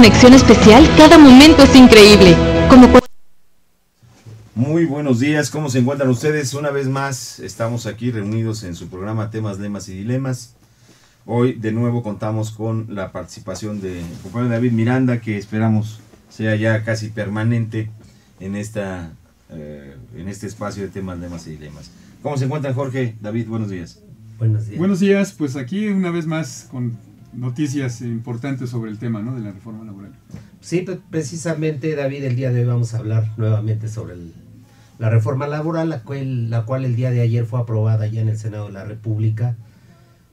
conexión especial, cada momento es increíble. Muy buenos días, ¿cómo se encuentran ustedes? Una vez más estamos aquí reunidos en su programa Temas, Lemas y Dilemas. Hoy de nuevo contamos con la participación de compañero David Miranda, que esperamos sea ya casi permanente en este espacio de Temas, Lemas y Dilemas. ¿Cómo se encuentran, Jorge? David, buenos días. Buenos días. Buenos días, pues aquí una vez más con noticias importantes sobre el tema, ¿no?, de la reforma laboral. Sí, precisamente, David, el día de hoy vamos a hablar nuevamente sobre la reforma laboral, la cual el día de ayer fue aprobada ya en el Senado de la República.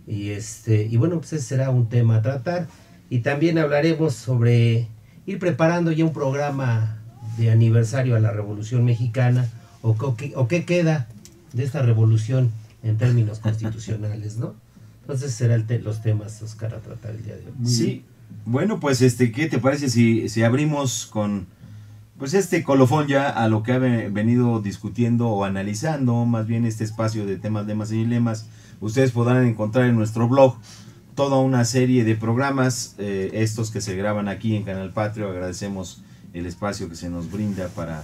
Y bueno, pues ese será un tema a tratar. Y también hablaremos sobre ir preparando ya un programa de aniversario a la Revolución Mexicana, o qué queda de esta revolución en términos constitucionales, ¿no? Entonces serán los temas, Oscar, a tratar el día de hoy. Sí, bueno, pues ¿qué te parece si abrimos con pues este colofón ya a lo que ha venido discutiendo o analizando, más bien este espacio de temas, lemas y dilemas? Ustedes podrán encontrar en nuestro blog toda una serie de programas, estos que se graban aquí en Canal Patrio. Agradecemos el espacio que se nos brinda para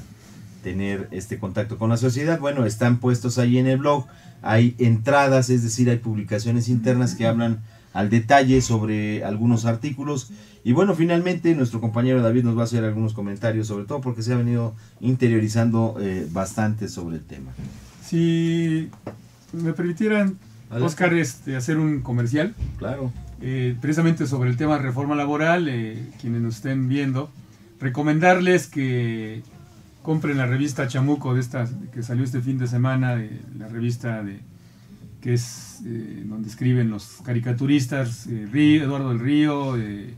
tener este contacto con la sociedad. Bueno, están puestos ahí en el blog, hay entradas, es decir, hay publicaciones internas que hablan al detalle sobre algunos artículos. Y bueno, finalmente nuestro compañero David nos va a hacer algunos comentarios, sobre todo porque se ha venido interiorizando bastante sobre el tema. Si me permitieran, Oscar, hacer un comercial. Claro. Precisamente sobre el tema reforma laboral, quienes nos estén viendo, recomendarles que compren la revista Chamuco, que salió este fin de semana, la revista que es donde escriben los caricaturistas Eduardo del Río, el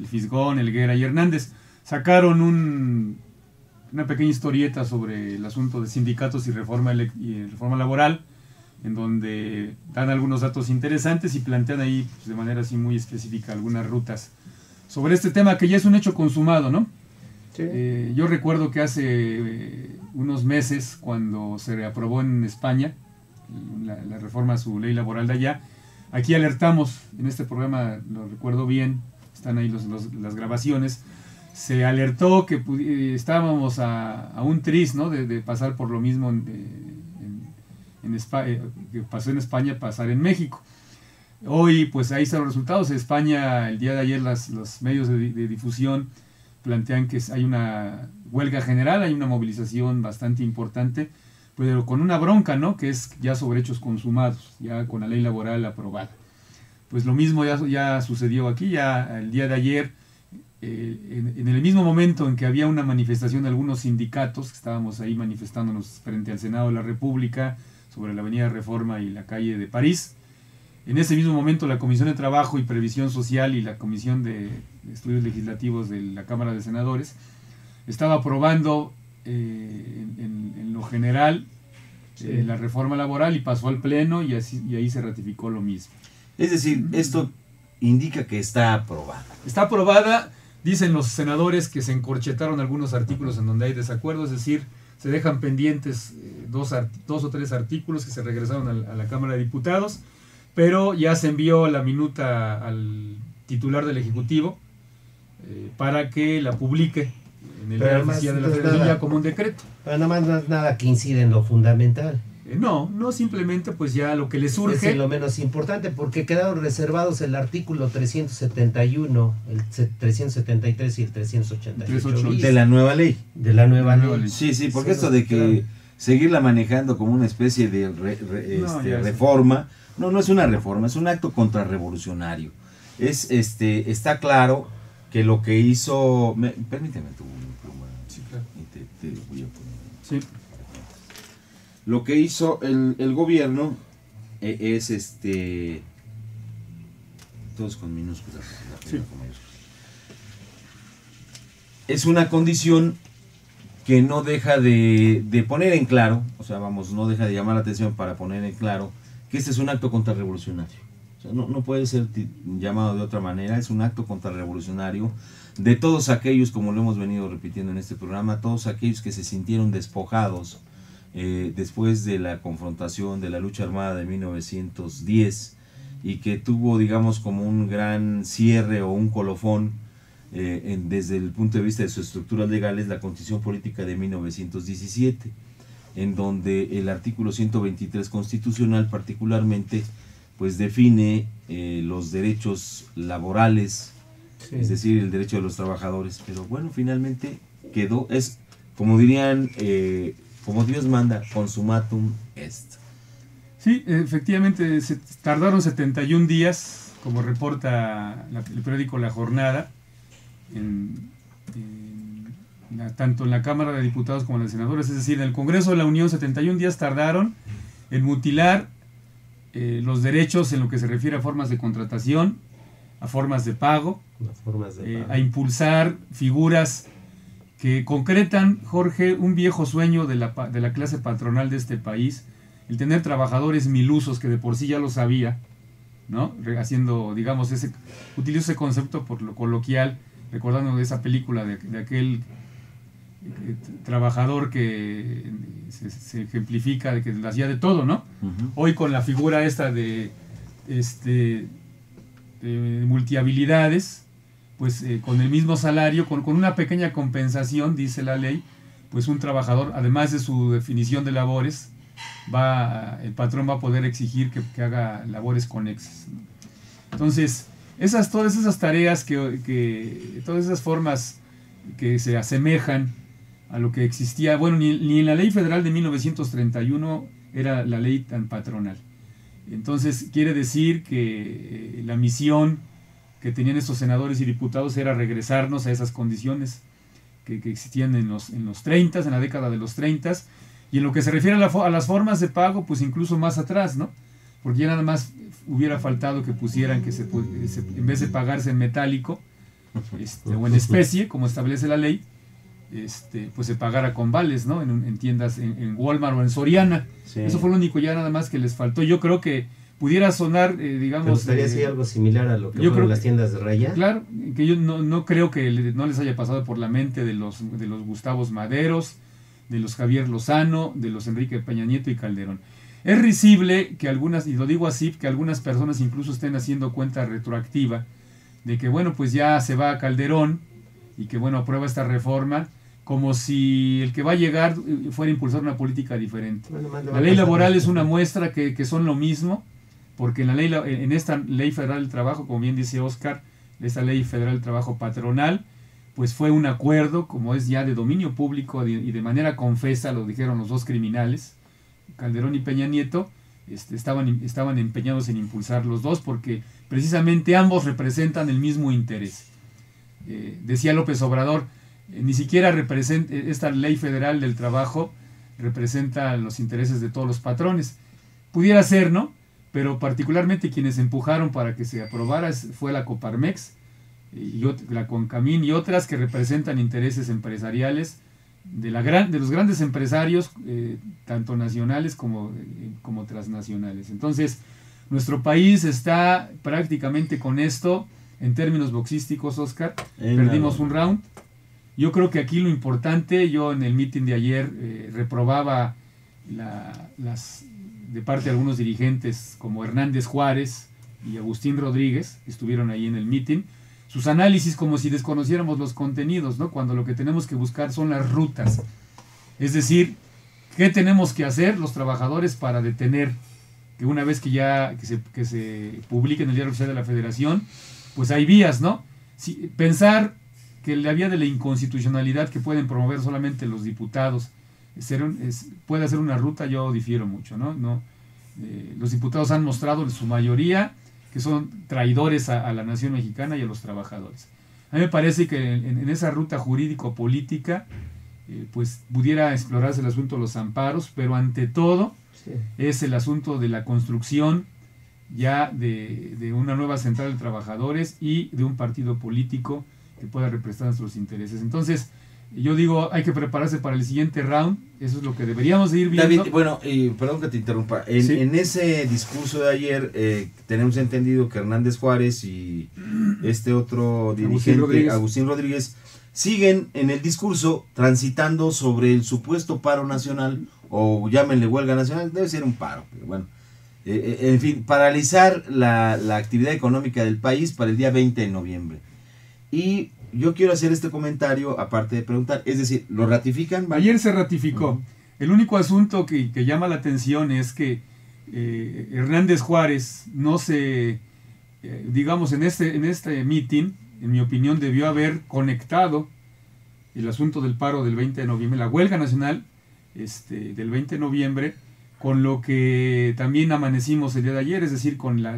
Fisgón, Helguera y Hernández. Sacaron una pequeña historieta sobre el asunto de sindicatos y reforma laboral, en donde dan algunos datos interesantes y plantean ahí, pues, de manera así muy específica, algunas rutas sobre este tema que ya es un hecho consumado, ¿no? Sí. Yo recuerdo que hace unos meses, cuando se aprobó en España la reforma a su ley laboral de allá, aquí alertamos en este programa, lo recuerdo bien, están ahí las grabaciones, se alertó que estábamos a un tris, ¿no?, de pasar por lo mismo en España, que pasó en España, pasar en México. Hoy pues ahí están los resultados. En España, el día de ayer, los medios de difusión plantean que hay una huelga general, hay una movilización bastante importante, pero con una bronca, ¿no?, que es ya sobre hechos consumados, ya con la ley laboral aprobada. Pues lo mismo ya sucedió aquí, ya el día de ayer, en el mismo momento en que había una manifestación de algunos sindicatos, que estábamos ahí manifestándonos frente al Senado de la República, sobre la avenida Reforma y la calle de París. En ese mismo momento la Comisión de Trabajo y Previsión Social y la Comisión de Estudios Legislativos de la Cámara de Senadores estaba aprobando en lo general la reforma laboral, y pasó al Pleno y ahí se ratificó lo mismo. Es decir, esto indica que está aprobada. Está aprobada, dicen los senadores que se encorchetaron algunos artículos en donde hay desacuerdo, es decir, se dejan pendientes dos o tres artículos que se regresaron a la Cámara de Diputados, pero ya se envió la minuta al titular del Ejecutivo para que la publique en el Diario Oficial de la Federación ya como un decreto. Pero nada más no es nada que incide en lo fundamental. No simplemente pues ya lo que le surge. Es lo menos importante, porque quedaron reservados el artículo 371, el 373 y el 388. De la nueva ley. De la nueva ley. Sí, porque esto de que seguirla manejando como una especie de reforma, no es una reforma, es un acto contrarrevolucionario. Está claro que lo que hizo... Permíteme tu pluma. Sí, claro. Y te voy a poner. Sí. Lo que hizo el gobierno es todos con minúsculas. Sí. Es una condición que no deja de poner en claro, no deja de llamar la atención para poner en claro que este es un acto contrarrevolucionario. O sea, no puede ser llamado de otra manera. Es un acto contrarrevolucionario de todos aquellos, como lo hemos venido repitiendo en este programa, todos aquellos que se sintieron despojados después de la confrontación, de la lucha armada de 1910, y que tuvo, digamos, como un gran cierre o un colofón desde el punto de vista de sus estructuras legales, la Constitución Política de 1917, en donde el artículo 123 constitucional particularmente pues define los derechos laborales, sí, es decir, el derecho de los trabajadores. Pero bueno, finalmente quedó, es como dirían, como Dios manda, consumatum est. Sí, efectivamente tardaron 71 días, como reporta el periódico La Jornada, tanto en la Cámara de Diputados como en los senadores, es decir, en el Congreso de la Unión 71 días tardaron en mutilar los derechos en lo que se refiere a formas de contratación, a formas de pago, a impulsar figuras que concretan, Jorge, un viejo sueño de la clase patronal de este país, el tener trabajadores milusos, que de por sí ya lo sabía, ¿no? Haciendo, digamos, utilizo ese concepto por lo coloquial, recordando de esa película de aquel trabajador que se ejemplifica de que lo hacía de todo, ¿no? Uh-huh. Hoy con la figura esta de multihabilidades, pues con el mismo salario, con una pequeña compensación, dice la ley, pues un trabajador, además de su definición de labores, el patrón va a poder exigir que haga labores conexas, ¿no? Entonces, todas esas tareas, todas esas formas que se asemejan a lo que existía, bueno, ni en la ley federal de 1931 era la ley tan patronal. Entonces, quiere decir que la misión que tenían estos senadores y diputados era regresarnos a esas condiciones que existían en los 30, en la década de los 30, y en lo que se refiere a las formas de pago, pues incluso más atrás, ¿no? Porque ya nada más hubiera faltado que pusieran que en vez de pagarse en metálico o en especie, como establece la ley, pues se pagara con vales, ¿no? En tiendas, en Walmart o en Soriana. Sí. Eso fue lo único ya nada más que les faltó. Yo creo que pudiera sonar, digamos... ¿Te gustaría así algo similar a lo que fueron las tiendas de raya? Claro, que yo no creo que no les haya pasado por la mente de los Gustavos Maderos, de los Javier Lozano, de los Enrique Peña Nieto y Calderón. Es risible que algunas, y lo digo así, que algunas personas incluso estén haciendo cuenta retroactiva de que, bueno, pues ya se va a Calderón y que, bueno, aprueba esta reforma, como si el que va a llegar fuera a impulsar una política diferente. Bueno, la ley laboral es una muestra que son lo mismo, porque en esta ley federal del trabajo, como bien dice Oscar, esta ley federal del trabajo patronal, pues fue un acuerdo, como es ya de dominio público y de manera confesa, lo dijeron los dos criminales, Calderón y Peña Nieto, estaban empeñados en impulsar los dos, porque precisamente ambos representan el mismo interés. Decía López Obrador, ni siquiera esta ley federal del trabajo representa los intereses de todos los patrones. Pudiera ser, ¿no? Pero particularmente quienes empujaron para que se aprobara fue la Coparmex, y la Concamín y otras que representan intereses empresariales de los grandes empresarios, tanto nacionales como transnacionales. Entonces, nuestro país está prácticamente con esto, en términos boxísticos, Oscar, perdimos un round. Yo creo que aquí lo importante, yo en el meeting de ayer reprobaba de parte de algunos dirigentes como Hernández Juárez y Agustín Rodríguez, que estuvieron ahí en el meeting, sus análisis como si desconociéramos los contenidos, ¿no? Cuando lo que tenemos que buscar son las rutas. Es decir, ¿qué tenemos que hacer los trabajadores para detener que una vez que se publique en el Diario Oficial de la Federación, pues hay vías, ¿no? Pensar que la vía de la inconstitucionalidad que pueden promover solamente los diputados puede hacer una ruta, yo difiero mucho, ¿no? Los diputados han mostrado en su mayoría que son traidores a la nación mexicana y a los trabajadores. A mí me parece que en esa ruta jurídico-política pues pudiera explorarse el asunto de los amparos, pero ante todo es el asunto de la construcción ya de una nueva central de trabajadores y de un partido político que pueda representar nuestros intereses. Entonces, yo digo, hay que prepararse para el siguiente round. Eso es lo que deberíamos de ir viendo. David, bueno, perdón que te interrumpa. En ese discurso de ayer tenemos entendido que Hernández Juárez y este otro dirigente, Agustín Rodríguez, siguen en el discurso transitando sobre el supuesto paro nacional, o llámenle huelga nacional, debe ser un paro, pero bueno. En fin, paralizar la actividad económica del país para el día 20 de noviembre. Y yo quiero hacer este comentario, aparte de preguntar, es decir, ¿lo ratifican? Ayer se ratificó. El único asunto que llama la atención es que Hernández Juárez no se, digamos, en este meeting, en mi opinión, debió haber conectado el asunto del paro del 20 de noviembre, la huelga nacional del 20 de noviembre, con lo que también amanecimos el día de ayer, es decir, con la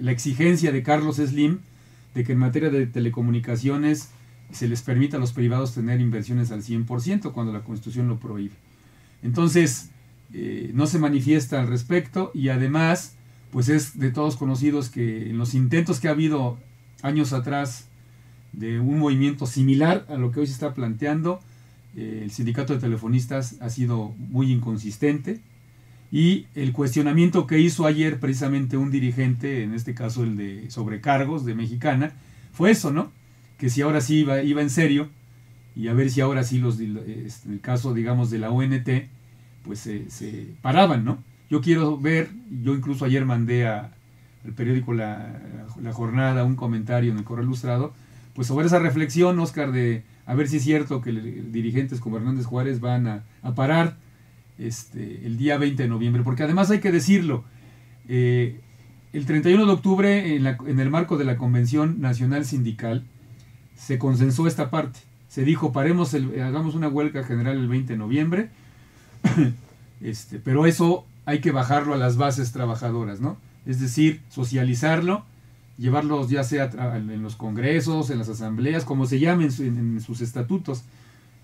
exigencia de Carlos Slim de que en materia de telecomunicaciones se les permita a los privados tener inversiones al 100% cuando la Constitución lo prohíbe. Entonces, no se manifiesta al respecto, y además, pues es de todos conocidos que en los intentos que ha habido años atrás de un movimiento similar a lo que hoy se está planteando, el sindicato de telefonistas ha sido muy inconsistente, y el cuestionamiento que hizo ayer precisamente un dirigente, en este caso el de sobrecargos de Mexicana, fue eso, ¿no? Que si ahora sí iba en serio, y a ver si ahora sí en el caso, digamos, de la ONT, pues se paraban, ¿no? Yo quiero ver, yo incluso ayer mandé al periódico La Jornada un comentario en el Correo Ilustrado, pues sobre esa reflexión, Oscar, de a ver si es cierto que dirigentes como Hernández Juárez van a parar el día 20 de noviembre, porque además hay que decirlo, el 31 de octubre, en el marco de la Convención Nacional Sindical, se consensó esta parte. Se dijo, hagamos una huelga general el 20 de noviembre, pero eso hay que bajarlo a las bases trabajadoras, ¿no? Es decir, socializarlo, llevarlos ya sea en los congresos, en las asambleas, como se llamen en sus estatutos.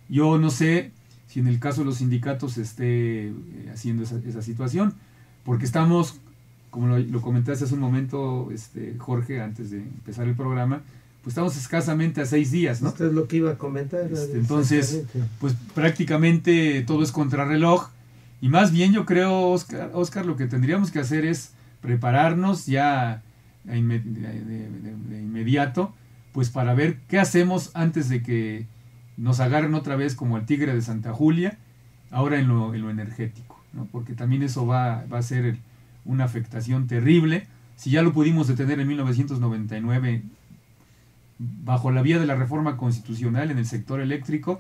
Yo no sé si en el caso de los sindicatos se esté haciendo esa situación, porque estamos, como lo comentaste hace un momento, Jorge, antes de empezar el programa, pues estamos escasamente a 6 días, ¿no? Esto es lo que iba a comentar. Entonces, pues prácticamente todo es contrarreloj, y más bien yo creo, Oscar, lo que tendríamos que hacer es prepararnos ya de inmediato, pues para ver qué hacemos antes de que nos agarren otra vez como el tigre de Santa Julia, ahora en lo energético, ¿no? Porque también eso va a ser una afectación terrible. Si ya lo pudimos detener en 1999 bajo la vía de la reforma constitucional en el sector eléctrico,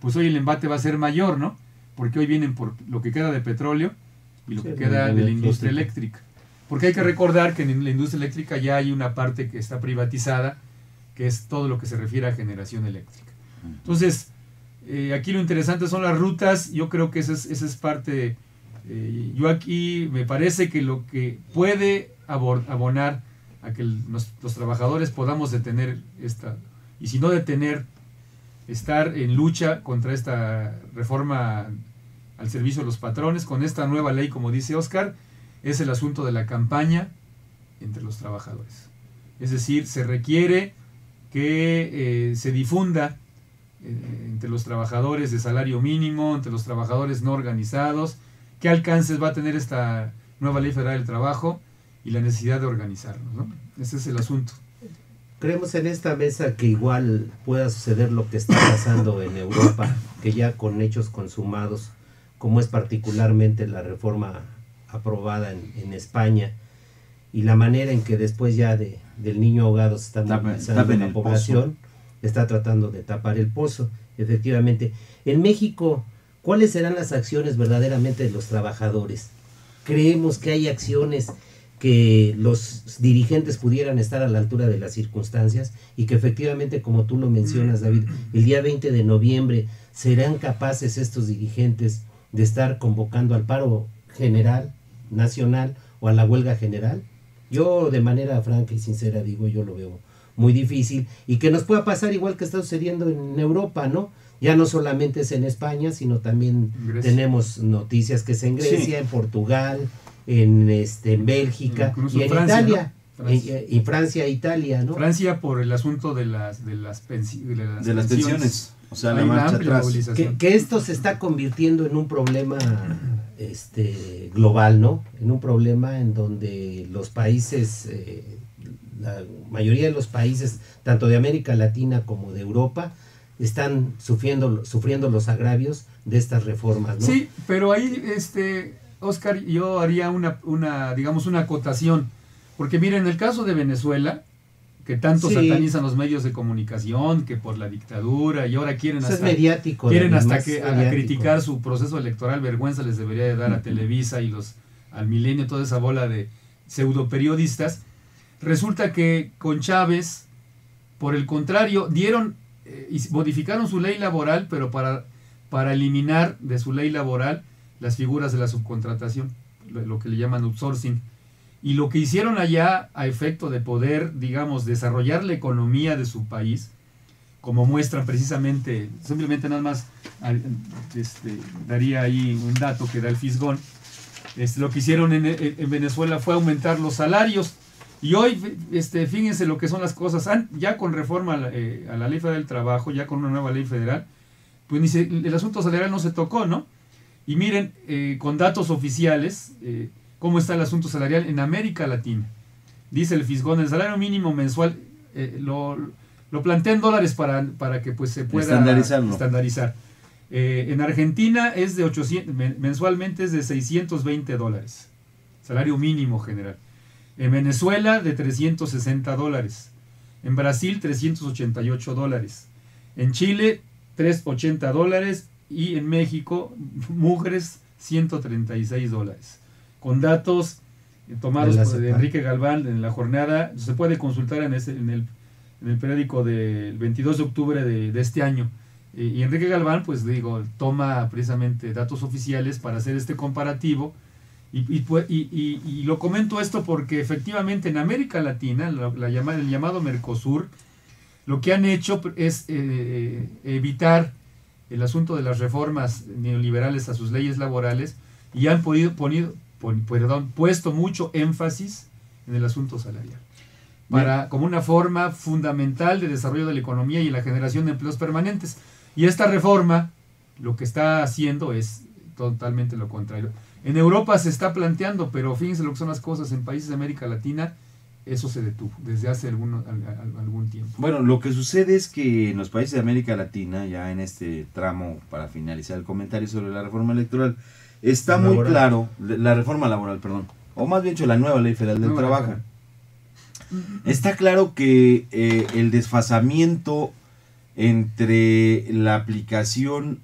pues hoy el embate va a ser mayor, ¿no? Porque hoy vienen por lo que queda de petróleo y lo que queda de la industria eléctrica. Porque hay que recordar que en la industria eléctrica ya hay una parte que está privatizada, que es todo lo que se refiere a generación eléctrica. Entonces, aquí lo interesante son las rutas. Yo creo que esa es parte. Yo aquí me parece que lo que puede abonar a que los trabajadores podamos detener y si no detener, estar en lucha contra esta reforma al servicio de los patrones, con esta nueva ley, como dice Oscar, es el asunto de la campaña entre los trabajadores. Es decir, se requiere que se difunda entre los trabajadores de salario mínimo, entre los trabajadores no organizados, qué alcances va a tener esta nueva ley federal del trabajo y la necesidad de organizarnos, ¿no? Ese es el asunto. Creemos en esta mesa que igual pueda suceder lo que está pasando en Europa, que ya con hechos consumados, como es particularmente la reforma aprobada en España, y la manera en que después ya del niño ahogado se está movilizando la población, está tratando de tapar el pozo. Efectivamente, en México, ¿cuáles serán las acciones verdaderamente de los trabajadores? Creemos que hay acciones que los dirigentes pudieran estar a la altura de las circunstancias, y que efectivamente, como tú lo mencionas, David, el día 20 de noviembre serán capaces estos dirigentes de estar convocando al paro general, nacional, o a la huelga general. Yo, de manera franca y sincera, digo, yo lo veo muy difícil, y que nos pueda pasar igual que está sucediendo en Europa, ¿no? Ya no solamente es en España, sino también tenemos noticias que es en Grecia, en Portugal, en Bélgica, incluso y en Francia, Italia, ¿no? Francia. y Francia e Italia, ¿no? Francia por el asunto de las pensiones. O sea, la hay marcha atrás. Que esto se está convirtiendo en un problema global, ¿no? En un problema en donde los países, la mayoría de los países, tanto de América Latina como de Europa, están sufriendo los agravios de estas reformas, ¿no? Sí, pero ahí, Oscar, yo haría una acotación, porque mira, en el caso de Venezuela, que tanto Sí. satanizan los medios de comunicación, que por la dictadura, y ahora quieren Eso es hasta, mediático. quieren David, hasta es que a mediático. criticar su proceso electoral. Vergüenza les debería de dar a Televisa y al Milenio, toda esa bola de pseudoperiodistas. Resulta que con Chávez, por el contrario, dieron y modificaron su ley laboral, pero para eliminar de su ley laboral las figuras de la subcontratación, lo que le llaman outsourcing. Y lo que hicieron allá, a efecto de poder, digamos, desarrollar la economía de su país, como muestran precisamente, simplemente nada más daría ahí un dato que da el Fisgón. Lo que hicieron en Venezuela fue aumentar los salarios. Y hoy, fíjense lo que son las cosas. Ya con reforma a la Ley Federal del Trabajo, ya con una nueva ley federal, pues el asunto salarial no se tocó, ¿no? Y miren, con datos oficiales, cómo está el asunto salarial en América Latina. Dice el Fisgón, el salario mínimo mensual, lo plantea en dólares para que pues se pueda estandarizar. En Argentina es de 800, mensualmente es de $620, salario mínimo general. En Venezuela de $360, en Brasil $388, en Chile $380 y en México, mugres, $136. Con datos tomados de Enrique Galván en La Jornada, se puede consultar en el periódico del 22 de octubre de este año. Y Enrique Galván, pues digo, toma precisamente datos oficiales para hacer este comparativo. Y lo comento esto porque efectivamente en América Latina, el llamado Mercosur, lo que han hecho es evitar el asunto de las reformas neoliberales a sus leyes laborales y han puesto mucho énfasis en el asunto salarial como una forma fundamental de desarrollo de la economía y la generación de empleos permanentes. Y esta reforma lo que está haciendo es totalmente lo contrario. En Europa se está planteando, pero fíjense lo que son las cosas, en países de América Latina eso se detuvo desde hace algún tiempo. Bueno, lo que sucede es que en los países de América Latina, ya en este tramo, para finalizar el comentario sobre la reforma electoral, está muy claro, la reforma laboral, perdón, o más bien dicho, la nueva Ley Federal del Trabajo. Está claro que el desfasamiento entre la aplicación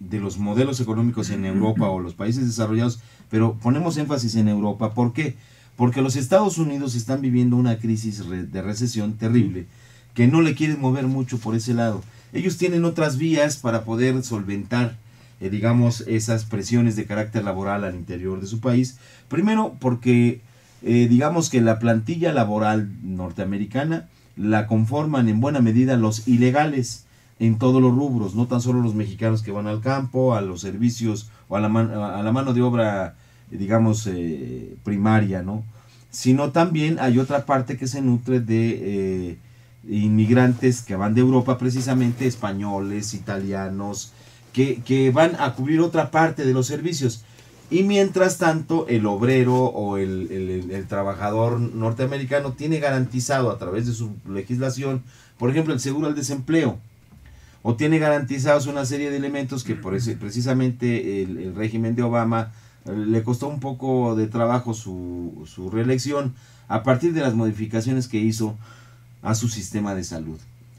de los modelos económicos en Europa o los países desarrollados, pero ponemos énfasis en Europa, ¿por qué? Porque los Estados Unidos están viviendo una crisis de recesión terrible, que no le quieren mover mucho por ese lado. Ellos tienen otras vías para poder solventar, digamos, esas presiones de carácter laboral al interior de su país. Primero, porque digamos que la plantilla laboral norteamericana la conforman en buena medida los ilegales en todos los rubros, no tan solo los mexicanos que van al campo, a los servicios o a la mano de obra, digamos, primaria, ¿no? Sino también hay otra parte que se nutre de inmigrantes que van de Europa, precisamente españoles, italianos, que van a cubrir otra parte de los servicios. Y mientras tanto, el obrero o el trabajador norteamericano tiene garantizado a través de su legislación, por ejemplo, el seguro al desempleo, o tiene garantizados una serie de elementos que precisamente el régimen de Obama le costó un poco de trabajo su reelección a partir de las modificaciones que hizo a su sistema de salud.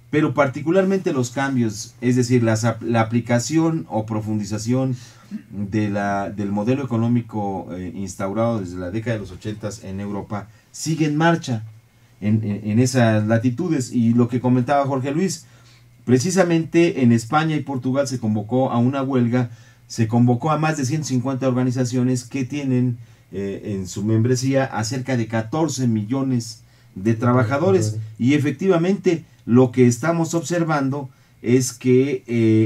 Pero particularmente los cambios, es decir, la aplicación o profundización del modelo económico instaurado desde la década de los 80 en Europa, sigue en marcha en esas latitudes. Y lo que comentaba Jorge Luis, precisamente en España y Portugal se convocó a una huelga, se convocó a más de 150 organizaciones que tienen en su membresía a cerca de 14 millones de trabajadores. Y efectivamente lo que estamos observando es que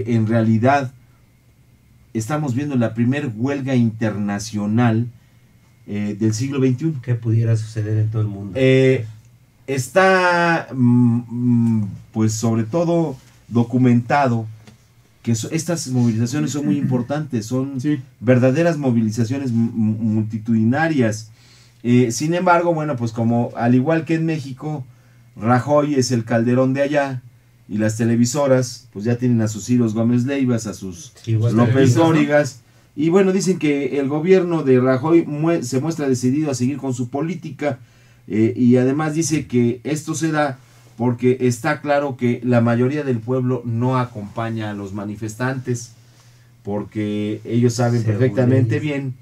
en realidad estamos viendo la primer huelga internacional del siglo XXI. ¿Qué pudiera suceder en todo el mundo? Está pues sobre todo documentado que estas movilizaciones son muy importantes, son verdaderas movilizaciones multitudinarias. Sin embargo, bueno, pues como al igual que en México, Rajoy es el Calderón de allá, y las televisoras pues ya tienen a sus Ciros Gómez Leivas, a sus López Dórigas, ¿no? Y bueno, dicen que el gobierno de Rajoy se muestra decidido a seguir con su política, y además dice que esto se da porque está claro que la mayoría del pueblo no acompaña a los manifestantes, porque ellos saben perfectamente bien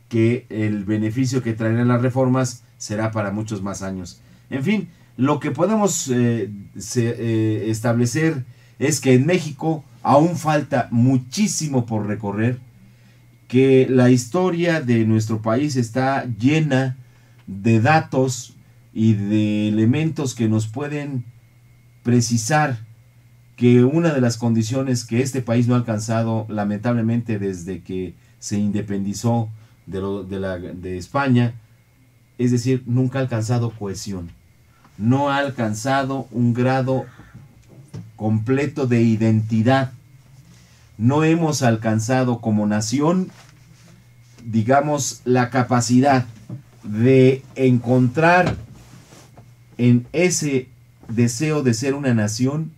que el beneficio que traerán las reformas será para muchos más años. En fin, lo que podemos establecer es que en México aún falta muchísimo por recorrer, que la historia de nuestro país está llena de datos y de elementos que nos pueden precisar que una de las condiciones que este país no ha alcanzado, lamentablemente, desde que se independizó de España, es decir, nunca ha alcanzado cohesión, no ha alcanzado un grado completo de identidad, no hemos alcanzado como nación, digamos, la capacidad de encontrar en ese deseo de ser una nación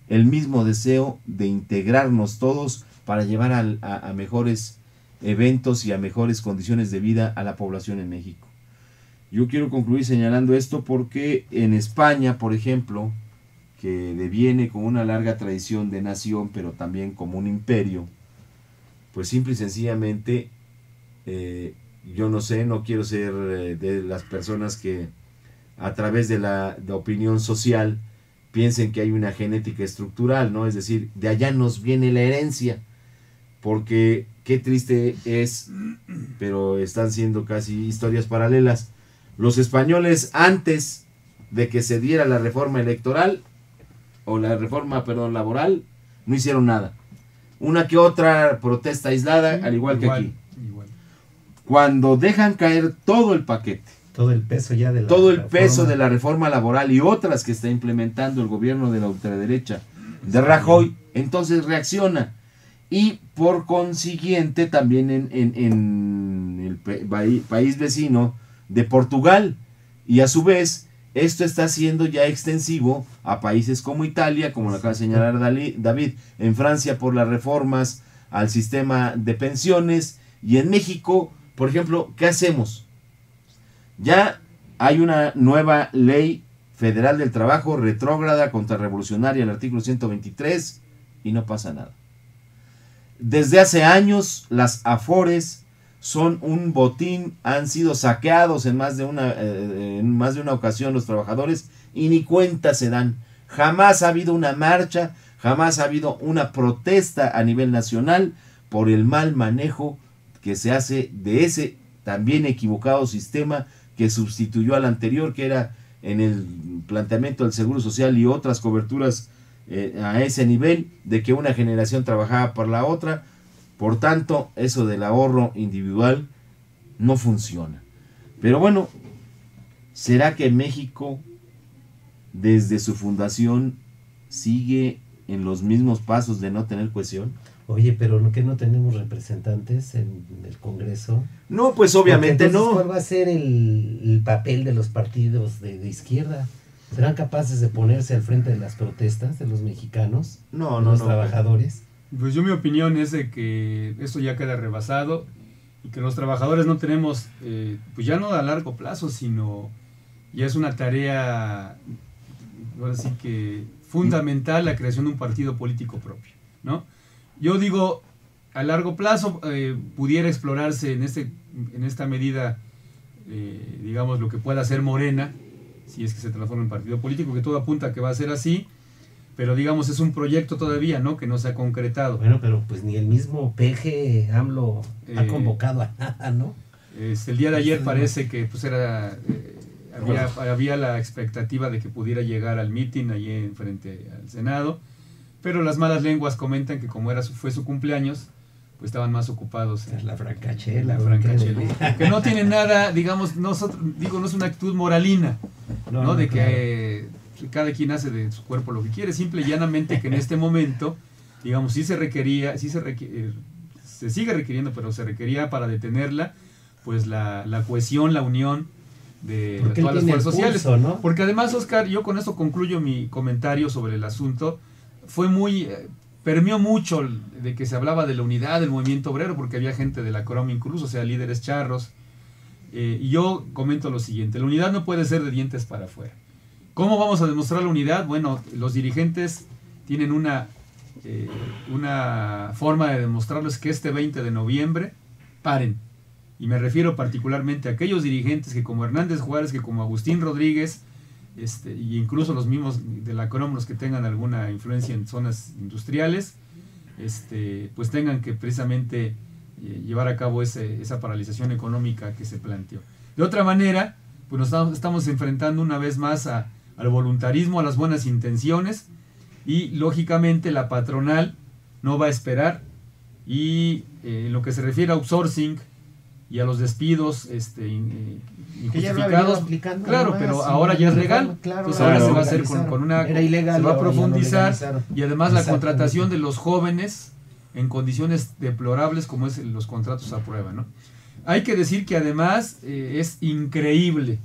el mismo deseo de integrarnos todos para llevar a mejores eventos y a mejores condiciones de vida a la población en México. Yo quiero concluir señalando esto porque en España, por ejemplo, que deviene con una larga tradición de nación, pero también como un imperio, pues simple y sencillamente, yo no sé, no quiero ser de las personas que a través de la opinión social piensen que hay una genética estructural, ¿no? Es decir, de allá nos viene la herencia, porque qué triste es, pero están siendo casi historias paralelas. Los españoles, antes de que se diera la reforma electoral, o la reforma, perdón, laboral, no hicieron nada. Una que otra protesta aislada, al igual que aquí. Igual. Cuando dejan caer todo el paquete, todo el peso ya de la todo el reforma. peso de la reforma laboral y otras que está implementando el gobierno de la ultraderecha de Rajoy, entonces reacciona. Y por consiguiente también en el país vecino de Portugal. Y a su vez, esto está siendo ya extensivo a países como Italia, como lo acaba de señalar David, en Francia por las reformas al sistema de pensiones, y en México, por ejemplo, ¿qué hacemos? Ya hay una nueva ley federal del trabajo retrógrada, contrarrevolucionaria, el artículo 123, y no pasa nada. Desde hace años las Afores son un botín, han sido saqueados en más de una ocasión los trabajadores y ni cuenta se dan. Jamás ha habido una marcha, jamás ha habido una protesta a nivel nacional por el mal manejo que se hace de ese también equivocado sistema que sustituyó al anterior, que era en el planteamiento del Seguro Social y otras coberturas a ese nivel, de que una generación trabajaba por la otra. Por tanto, eso del ahorro individual no funciona. Pero bueno, ¿será que México, desde su fundación, sigue en los mismos pasos de no tener cohesión? Oye, pero ¿que no tenemos representantes en el Congreso? No, pues obviamente no. ¿Cuál va a ser el papel de los partidos de izquierda? ¿Serán capaces de ponerse al frente de las protestas de los mexicanos? Los trabajadores. Pues yo mi opinión es de que esto ya queda rebasado y que los trabajadores no tenemos, pues ya no a largo plazo, sino ya es una tarea, ahora sí que fundamental, la creación de un partido político propio, ¿no? Yo digo, a largo plazo pudiera explorarse en esta medida, digamos, lo que pueda hacer Morena, si es que se transforma en partido político, que todo apunta a que va a ser así, pero digamos es un proyecto todavía, ¿no? Que no se ha concretado. Bueno, pero pues ni el mismo PG AMLO ha convocado a nada, ¿no? El día de ayer parece que pues había la expectativa de que pudiera llegar al mitin allí en frente al Senado, pero las malas lenguas comentan que como fue su cumpleaños, pues estaban más ocupados en la francachela. Que no tiene nada, digamos, no es una actitud moralina, ¿no? De que cada quien hace de su cuerpo lo que quiere, simple y llanamente que en este momento, digamos, se sigue requiriendo, pero se requería para detenerla, pues la cohesión, la unión de todas las fuerzas sociales. Pulso, ¿no? Porque además, Oscar, yo con esto concluyo mi comentario sobre el asunto, permeó mucho de que se hablaba de la unidad del movimiento obrero, porque había gente de la CROM incluso, o sea, líderes charros, y yo comento lo siguiente: la unidad no puede ser de dientes para afuera. ¿Cómo vamos a demostrar la unidad? Bueno, los dirigentes tienen una forma de demostrarlo, es que este 20 de noviembre paren. Y me refiero particularmente a aquellos dirigentes que como Hernández Juárez, que como Agustín Rodríguez, y incluso los mismos de la CROM, los que tengan alguna influencia en zonas industriales, pues tengan que precisamente llevar a cabo esa paralización económica que se planteó. De otra manera, pues nos estamos enfrentando una vez más al voluntarismo, a las buenas intenciones, y lógicamente la patronal no va a esperar, y en lo que se refiere a outsourcing y a los despidos injustificados, claro, pero ahora ya es legal, claro, entonces ahora se va a hacer con una, era ilegal, se va a profundizar, y además la Exactamente. contratación de los jóvenes en condiciones deplorables como es los contratos a prueba, ¿no? Hay que decir que además es increíble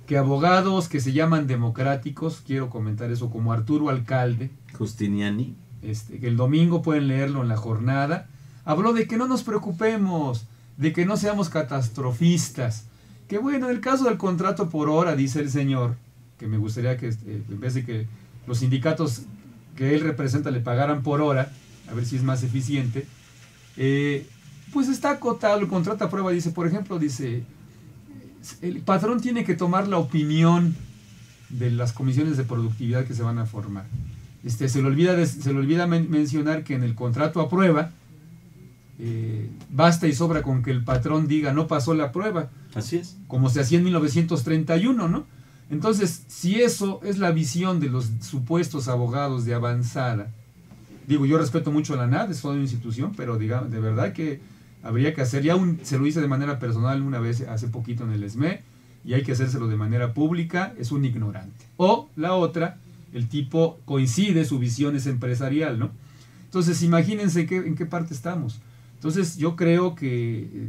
que abogados que se llaman democráticos, quiero comentar eso, como Arturo Alcalde, Justiniani. que el domingo pueden leerlo en La Jornada, habló de que no nos preocupemos, de que no seamos catastrofistas, que bueno, en el caso del contrato por hora, dice el señor, que me gustaría que en vez de que los sindicatos que él representa le pagaran por hora, a ver si es más eficiente, pues está acotado el contrato a prueba, dice, por ejemplo, dice, el patrón tiene que tomar la opinión de las comisiones de productividad que se van a formar. Se le olvida mencionar que en el contrato a prueba basta y sobra con que el patrón diga no pasó la prueba. Así es. Como se hacía en 1931, ¿no? Entonces, si eso es la visión de los supuestos abogados de avanzada, digo, yo respeto mucho a la ANAD, es toda una institución, pero digamos, de verdad que habría que hacer, se lo hice de manera personal una vez hace poquito en el SME, y hay que hacérselo de manera pública, es un ignorante. O la otra, el tipo coincide, su visión es empresarial, ¿no? Entonces, imagínense en qué parte estamos. Entonces, yo creo que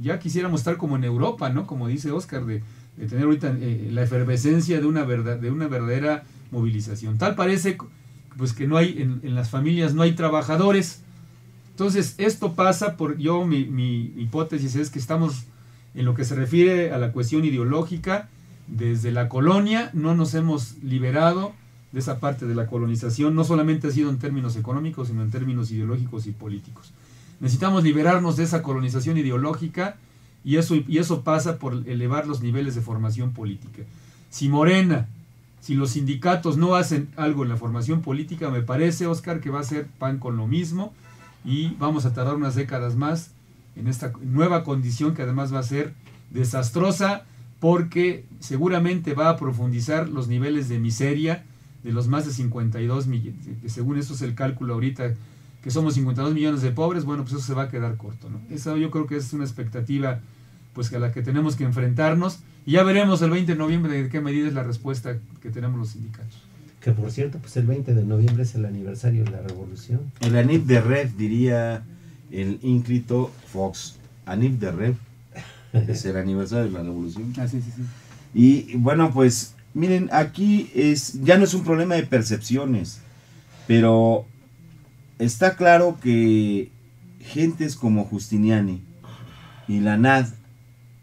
ya quisiéramos estar como en Europa, ¿no? Como dice Oscar, de tener ahorita la efervescencia de una verdadera movilización. Tal parece pues que no hay, en las familias no hay trabajadores. Entonces, esto pasa por, mi hipótesis es que estamos, en lo que se refiere a la cuestión ideológica, desde la colonia no nos hemos liberado de esa parte de la colonización, no solamente ha sido en términos económicos, sino en términos ideológicos y políticos. Necesitamos liberarnos de esa colonización ideológica, y eso pasa por elevar los niveles de formación política. Si Morena, si los sindicatos no hacen algo en la formación política, me parece, Oscar, que va a ser pan con lo mismo, y vamos a tardar unas décadas más en esta nueva condición que además va a ser desastrosa, porque seguramente va a profundizar los niveles de miseria de los más de 52 millones, que según esto es el cálculo ahorita, que somos 52 millones de pobres. Bueno, pues eso se va a quedar corto, ¿no? Eso yo creo que es una expectativa pues a la que tenemos que enfrentarnos, y ya veremos el 20 de noviembre de qué medida es la respuesta que tenemos los sindicatos. Que por cierto, pues el 20 de noviembre es el aniversario de la revolución. El Anif de Rev, diría el ínclito Fox. Anif de Rev es el aniversario de la revolución. Ah, sí. Y bueno, pues miren, aquí ya no es un problema de percepciones, pero está claro que gentes como Justiniani y la ANAD,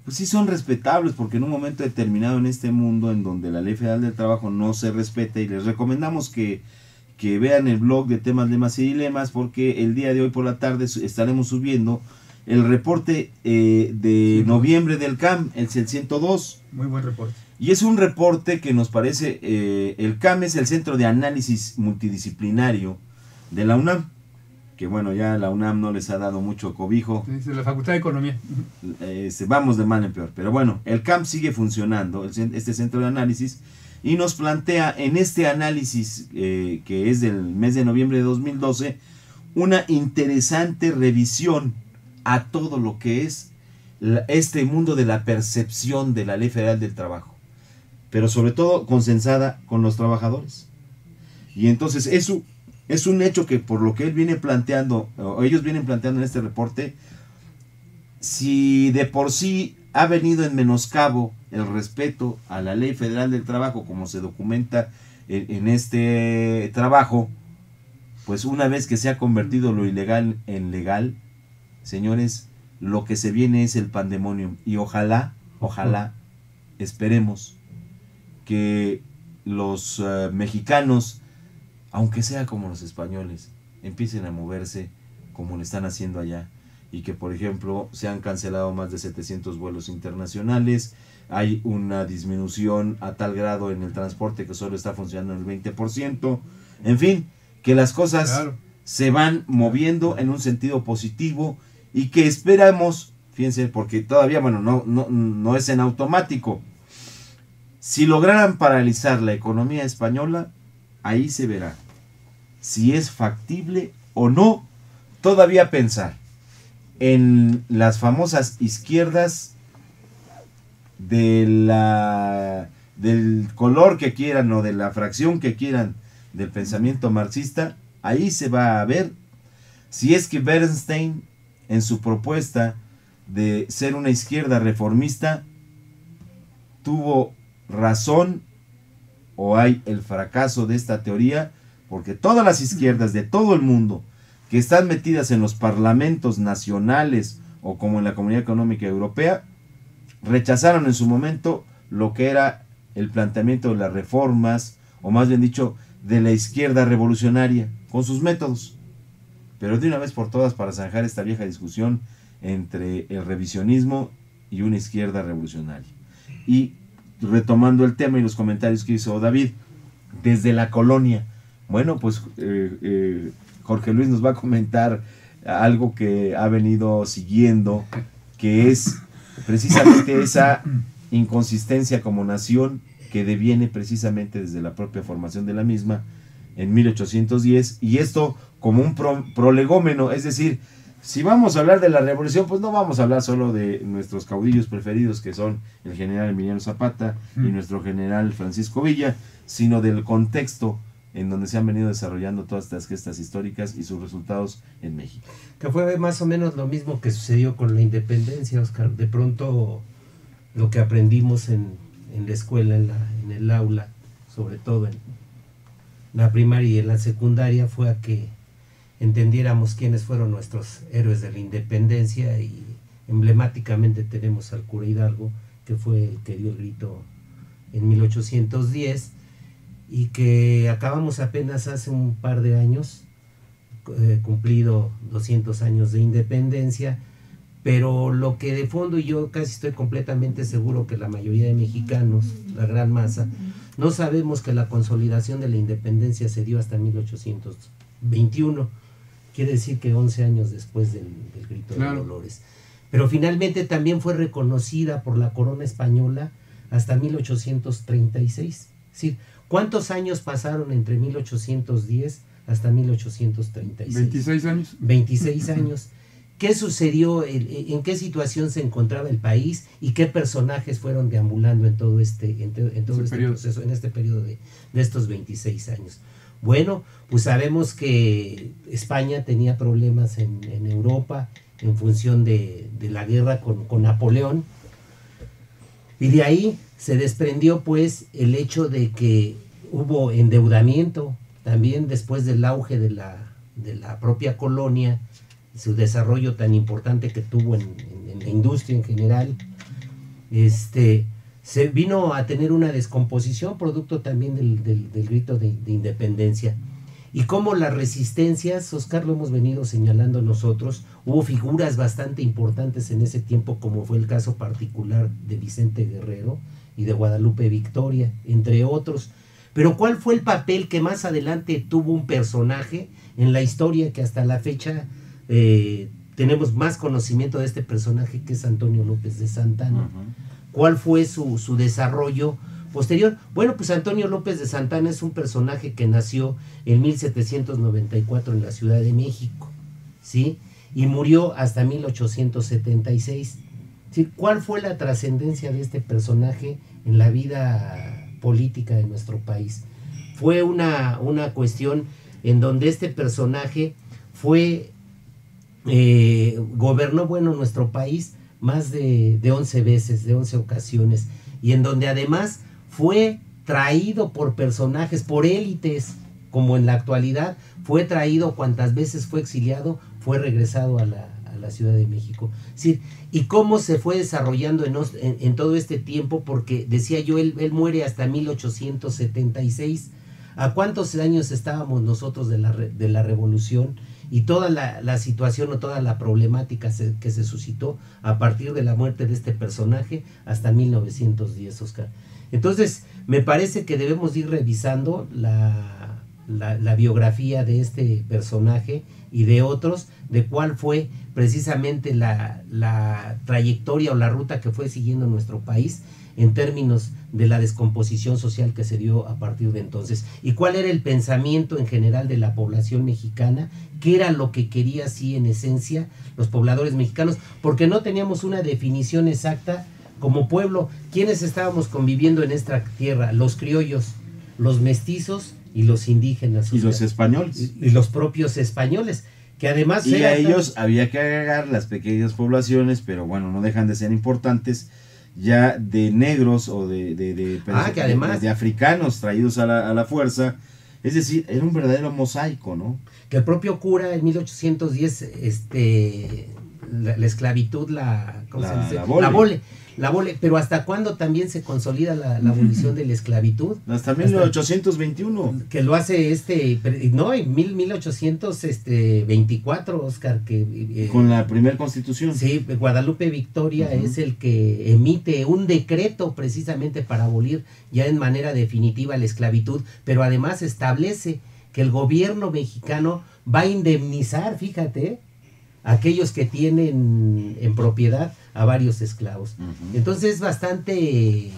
pues sí son respetables, porque en un momento determinado en este mundo en donde la Ley Federal del Trabajo no se respeta, y les recomendamos que vean el blog de Temas, Lemas y Dilemas, porque el día de hoy por la tarde estaremos subiendo el reporte de noviembre del CAM, el 102. Muy buen reporte. Y es un reporte que nos parece, el CAM es el Centro de Análisis Multidisciplinario de la UNAM, que bueno, ya la UNAM no les ha dado mucho cobijo. Sí, la Facultad de Economía. Vamos de mal en peor, pero bueno, el CAM sigue funcionando, este centro de análisis, y nos plantea en este análisis que es del mes de noviembre de 2012, una interesante revisión a todo lo que es este mundo de la percepción de la Ley Federal del Trabajo, pero sobre todo consensada con los trabajadores. Y entonces eso es un hecho que, por lo que él viene planteando, o ellos vienen planteando en este reporte, si de por sí ha venido en menoscabo el respeto a la Ley Federal del Trabajo, como se documenta en este trabajo, pues una vez que se ha convertido lo ilegal en legal, señores, lo que se viene es el pandemonium. Y ojalá, esperemos que los mexicanos, aunque sea como los españoles, empiecen a moverse como lo están haciendo allá, y que por ejemplo se han cancelado más de 700 vuelos internacionales, hay una disminución a tal grado en el transporte que solo está funcionando en el 20%, en fin, que las cosas se van moviendo en un sentido positivo y que esperamos, fíjense, porque todavía, bueno, no es en automático. Si lograran paralizar la economía española, ahí se verá si es factible o no todavía pensar en las famosas izquierdas del color que quieran o de la fracción que quieran del pensamiento marxista. Ahí se va a ver si es que Bernstein, en su propuesta de ser una izquierda reformista, tuvo razón o hay el fracaso de esta teoría, porque todas las izquierdas de todo el mundo que están metidas en los parlamentos nacionales o como en la Comunidad Económica Europea, rechazaron en su momento lo que era el planteamiento de las reformas, o más bien dicho, de la izquierda revolucionaria, con sus métodos. Pero de una vez por todas, para zanjar esta vieja discusión entre el revisionismo y una izquierda revolucionaria. Y retomando el tema y los comentarios que hizo David, desde la colonia, bueno, pues Jorge Luis nos va a comentar algo que ha venido siguiendo, que es precisamente esa inconsistencia como nación que deviene precisamente desde la propia formación de la misma en 1810, y esto como un prolegómeno, es decir, si vamos a hablar de la revolución, pues no vamos a hablar solo de nuestros caudillos preferidos, que son el general Emiliano Zapata y nuestro general Francisco Villa, sino del contexto en donde se han venido desarrollando todas estas gestas históricas y sus resultados en México. Que fue más o menos lo mismo que sucedió con la independencia, Oscar. De pronto lo que aprendimos en la escuela, en el aula, sobre todo en la primaria y en la secundaria, fue a que entendiéramos quiénes fueron nuestros héroes de la independencia, y emblemáticamente tenemos al cura Hidalgo, que fue el que dio el grito en 1810, y que acabamos apenas hace un par de años, cumplido 200 años de independencia. Pero lo que de fondo, y yo casi estoy completamente seguro que la mayoría de mexicanos, la gran masa, no sabemos que la consolidación de la independencia se dio hasta 1821. Quiere decir que 11 años después del grito de Dolores. Pero finalmente también fue reconocida por la corona española hasta 1836. Es decir, ¿cuántos años pasaron entre 1810 hasta 1836? 26 años. 26 años. ¿Qué sucedió? ¿En qué situación se encontraba el país? ¿Y qué personajes fueron deambulando en todo este proceso, en este periodo de estos 26 años? Bueno, pues sabemos que España tenía problemas en Europa en función de la guerra con Napoleón. Y de ahí se desprendió pues el hecho de que hubo endeudamiento también después del auge de la propia colonia, su desarrollo tan importante que tuvo en la industria en general. Se vino a tener una descomposición producto también del grito de independencia. Y como las resistencias, Oscar, lo hemos venido señalando nosotros, hubo figuras bastante importantes en ese tiempo, como fue el caso particular de Vicente Guerrero y de Guadalupe Victoria, entre otros. Pero ¿cuál fue el papel que más adelante tuvo un personaje en la historia que hasta la fecha tenemos más conocimiento de este personaje, que es Antonio López de Santana? ¿Cuál fue su desarrollo posterior? Bueno, pues Antonio López de Santana es un personaje que nació en 1794 en la Ciudad de México, ¿sí? Y murió hasta 1876. ¿Sí? ¿Cuál fue la trascendencia de este personaje en la vida política de nuestro país? Fue una cuestión en donde este personaje gobernó, nuestro país más de 11 veces, de 11 ocasiones, y en donde además fue traído por personajes, por élites, como en la actualidad, fue traído cuantas veces fue exiliado, fue regresado a a la Ciudad de México. Sí, y cómo se fue desarrollando en todo este tiempo, porque decía yo, él muere hasta 1876. ¿A cuántos años estábamos nosotros de la revolución? Y toda la situación o toda la problemática que se suscitó a partir de la muerte de este personaje hasta 1910, Oscar. Entonces, me parece que debemos ir revisando la biografía de este personaje y de otros, de cuál fue precisamente la trayectoria o la ruta que fue siguiendo nuestro país en términos de la descomposición social que se dio a partir de entonces, y cuál era el pensamiento en general de la población mexicana, qué era lo que quería así en esencia los pobladores mexicanos, porque no teníamos una definición exacta como pueblo. ¿Quiénes estábamos conviviendo en esta tierra? Los criollos, los mestizos y los indígenas. Y los españoles. Y los propios españoles, que además... Y a ellos había que agregar las pequeñas poblaciones, pero bueno, no dejan de ser importantes, ya de negros o de africanos traídos a la fuerza. Es decir, era un verdadero mosaico, ¿no? Que el propio cura en 1810, la esclavitud, ¿cómo se dice? La abole, pero ¿hasta cuándo también se consolida la abolición de la esclavitud? Hasta 1821. Que lo hace no, en 1824, Oscar, que... con la primera constitución. Sí, Guadalupe Victoria es el que emite un decreto precisamente para abolir ya en manera definitiva la esclavitud, pero además establece que el gobierno mexicano va a indemnizar, fíjate, aquellos que tienen en propiedad a varios esclavos. Entonces es bastante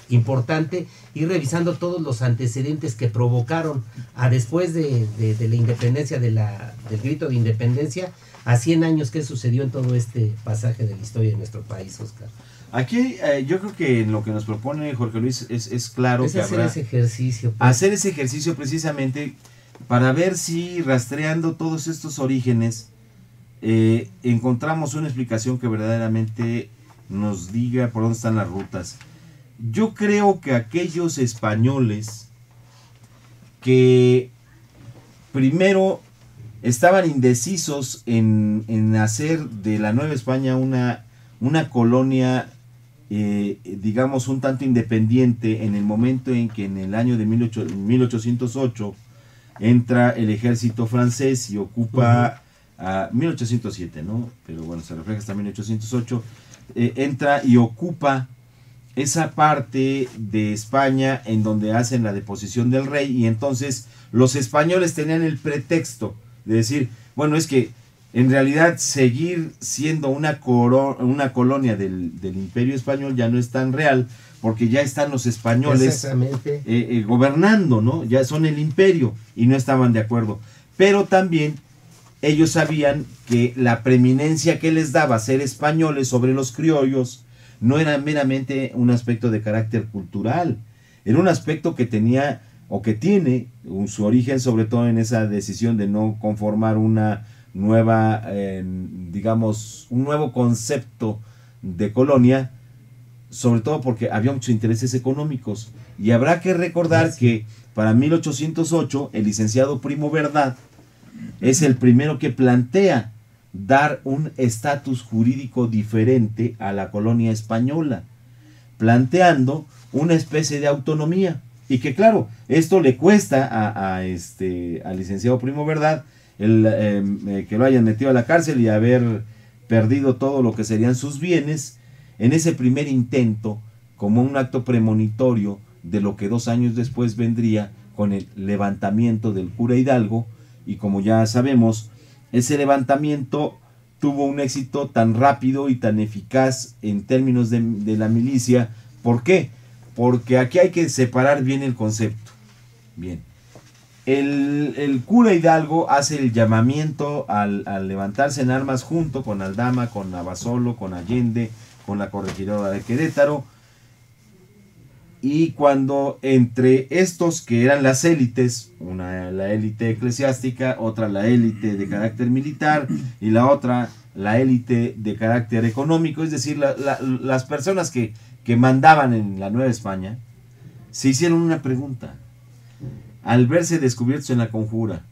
importante ir revisando todos los antecedentes que provocaron después de la independencia, del grito de independencia, a 100 años que sucedió en todo este pasaje de la historia de nuestro país, Oscar. Aquí yo creo que lo que nos propone Jorge Luis es claro es que hacer habrá ese ejercicio. Pues. Hacer ese ejercicio precisamente para ver si rastreando todos estos orígenes encontramos una explicación que verdaderamente nos diga por dónde están las rutas. Yo creo que aquellos españoles que primero estaban indecisos en hacer de la Nueva España una colonia, digamos, un tanto independiente, en el momento en que en el año de 1808 entra el ejército francés y ocupa... 1807, ¿no? Pero bueno, se refleja hasta 1808, entra y ocupa esa parte de España en donde hacen la deposición del rey, y entonces los españoles tenían el pretexto de decir, bueno, es que en realidad seguir siendo una colonia del Imperio Español ya no es tan real, porque ya están los españoles gobernando, ¿no? Ya son el imperio, y no estaban de acuerdo. Pero también ellos sabían que la preeminencia que les daba ser españoles sobre los criollos no era meramente un aspecto de carácter cultural, era un aspecto que tenía o que tiene su origen sobre todo en esa decisión de no conformar una nueva, digamos, un nuevo concepto de colonia, sobre todo porque había muchos intereses económicos. Y habrá que recordar que para 1808 el licenciado Primo Verdad es el primero que plantea dar un estatus jurídico diferente a la colonia española, planteando una especie de autonomía, y que claro, esto le cuesta al licenciado Primo Verdad que lo hayan metido a la cárcel y haber perdido todo lo que serían sus bienes en ese primer intento, como un acto premonitorio de lo que 2 años después vendría con el levantamiento del cura Hidalgo. Y como ya sabemos, ese levantamiento tuvo un éxito tan rápido y tan eficaz en términos de la milicia. ¿Por qué? Porque aquí hay que separar bien el concepto. Bien. El cura Hidalgo hace el llamamiento al levantarse en armas junto con Aldama, con Abasolo, con Allende, con la corregidora de Querétaro. Y cuando entre estos que eran las élites, una la élite eclesiástica, otra la élite de carácter militar y la otra la élite de carácter económico, es decir, las personas que mandaban en la Nueva España, se hicieron una pregunta. Al verse descubiertos en la conjura,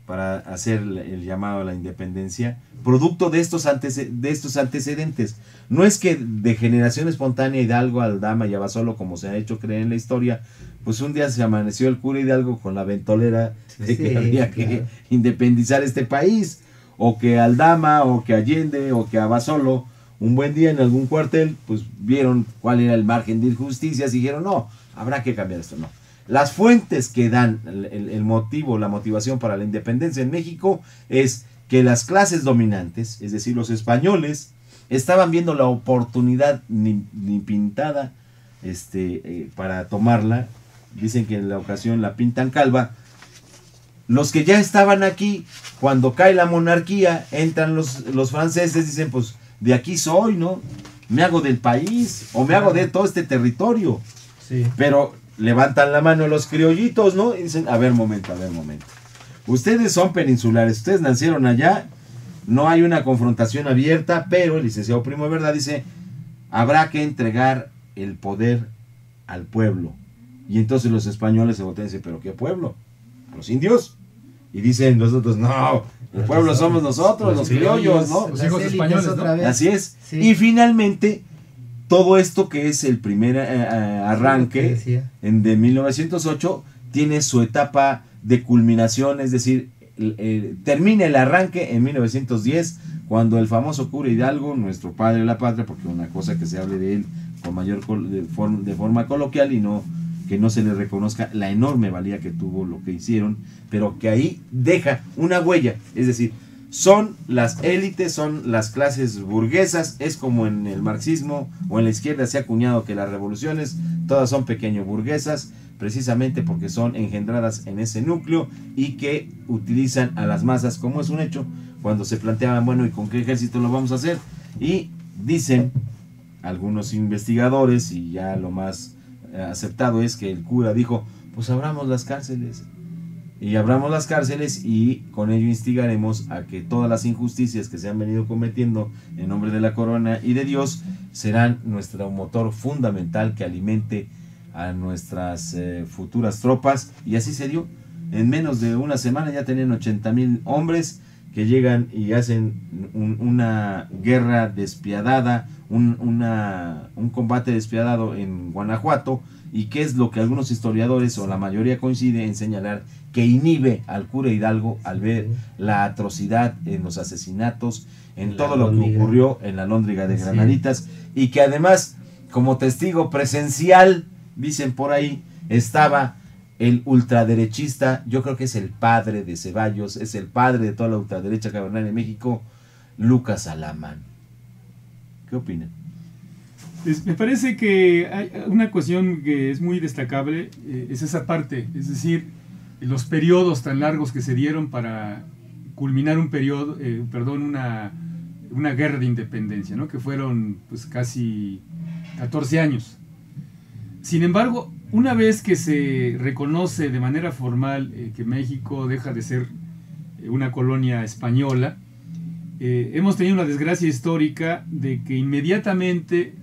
para hacer el llamado a la independencia, producto de estos antecedentes. No es que de generación espontánea Hidalgo, Aldama y Abasolo, como se ha hecho creer en la historia, pues un día se amaneció el cura Hidalgo con la ventolera de que había que independizar este país, o que Aldama, o que Allende, o que Abasolo, un buen día en algún cuartel, pues vieron cuál era el margen de injusticias y dijeron, no, habrá que cambiar esto, no. Las fuentes que dan el motivo, la motivación para la independencia en México es que las clases dominantes, es decir, los españoles, estaban viendo la oportunidad ni pintada para tomarla. Dicen que en la ocasión la pintan calva. Los que ya estaban aquí, cuando cae la monarquía, entran los franceses, dicen, pues de aquí soy, ¿no? Me hago del país, o me hago de todo este territorio. Sí. Pero levantan la mano los criollitos, ¿no? Y dicen, a ver, momento. Ustedes son peninsulares, ustedes nacieron allá, no hay una confrontación abierta, pero el licenciado Primo de Verdad dice, habrá que entregar el poder al pueblo. Y entonces los españoles se voltean y dicen, ¿pero qué pueblo? ¿A los indios? Y dicen nosotros, no, el pueblo somos nosotros, los criollos, ¿no? Los hijos españoles, ¿no? Así es. Sí. Y finalmente, todo esto que es el primer arranque de 1908, tiene su etapa de culminación, es decir, termina el arranque en 1910, cuando el famoso cura Hidalgo, nuestro padre de la patria, porque una cosa que se hable de él con de forma coloquial y no que no se le reconozca la enorme valía que tuvo lo que hicieron, pero que ahí deja una huella, es decir, son las élites, son las clases burguesas, es como en el marxismo o en la izquierda se ha acuñado que las revoluciones todas son pequeño burguesas, precisamente porque son engendradas en ese núcleo y que utilizan a las masas, como es un hecho, cuando se planteaban, bueno, ¿y con qué ejército lo vamos a hacer? Y dicen algunos investigadores, y ya lo más aceptado es que el cura dijo, pues abramos las cárceles, y con ello instigaremos a que todas las injusticias que se han venido cometiendo en nombre de la corona y de Dios serán nuestro motor fundamental que alimente a nuestras futuras tropas. Y así se dio. En menos de una semana ya tenían 80,000 hombres que llegan y hacen una guerra despiadada, un combate despiadado en Guanajuato, y que es lo que algunos historiadores o la mayoría coincide en señalar que inhibe al cura Hidalgo al ver la atrocidad en los asesinatos, en todo lo que ocurrió en la Lóndriga de Granaditas, y que además como testigo presencial, dicen por ahí, estaba el ultraderechista, yo creo que es el padre de Ceballos, es el padre de toda la ultraderecha que gobernaba en México, Lucas Alamán. ¿Qué opinan? Me parece que hay una cuestión que es muy destacable, es esa parte, es decir, los periodos tan largos que se dieron para culminar un periodo, una guerra de independencia, ¿no? Que fueron pues casi 14 años. Sin embargo, una vez que se reconoce de manera formal que México deja de ser una colonia española, hemos tenido una desgracia histórica de que inmediatamente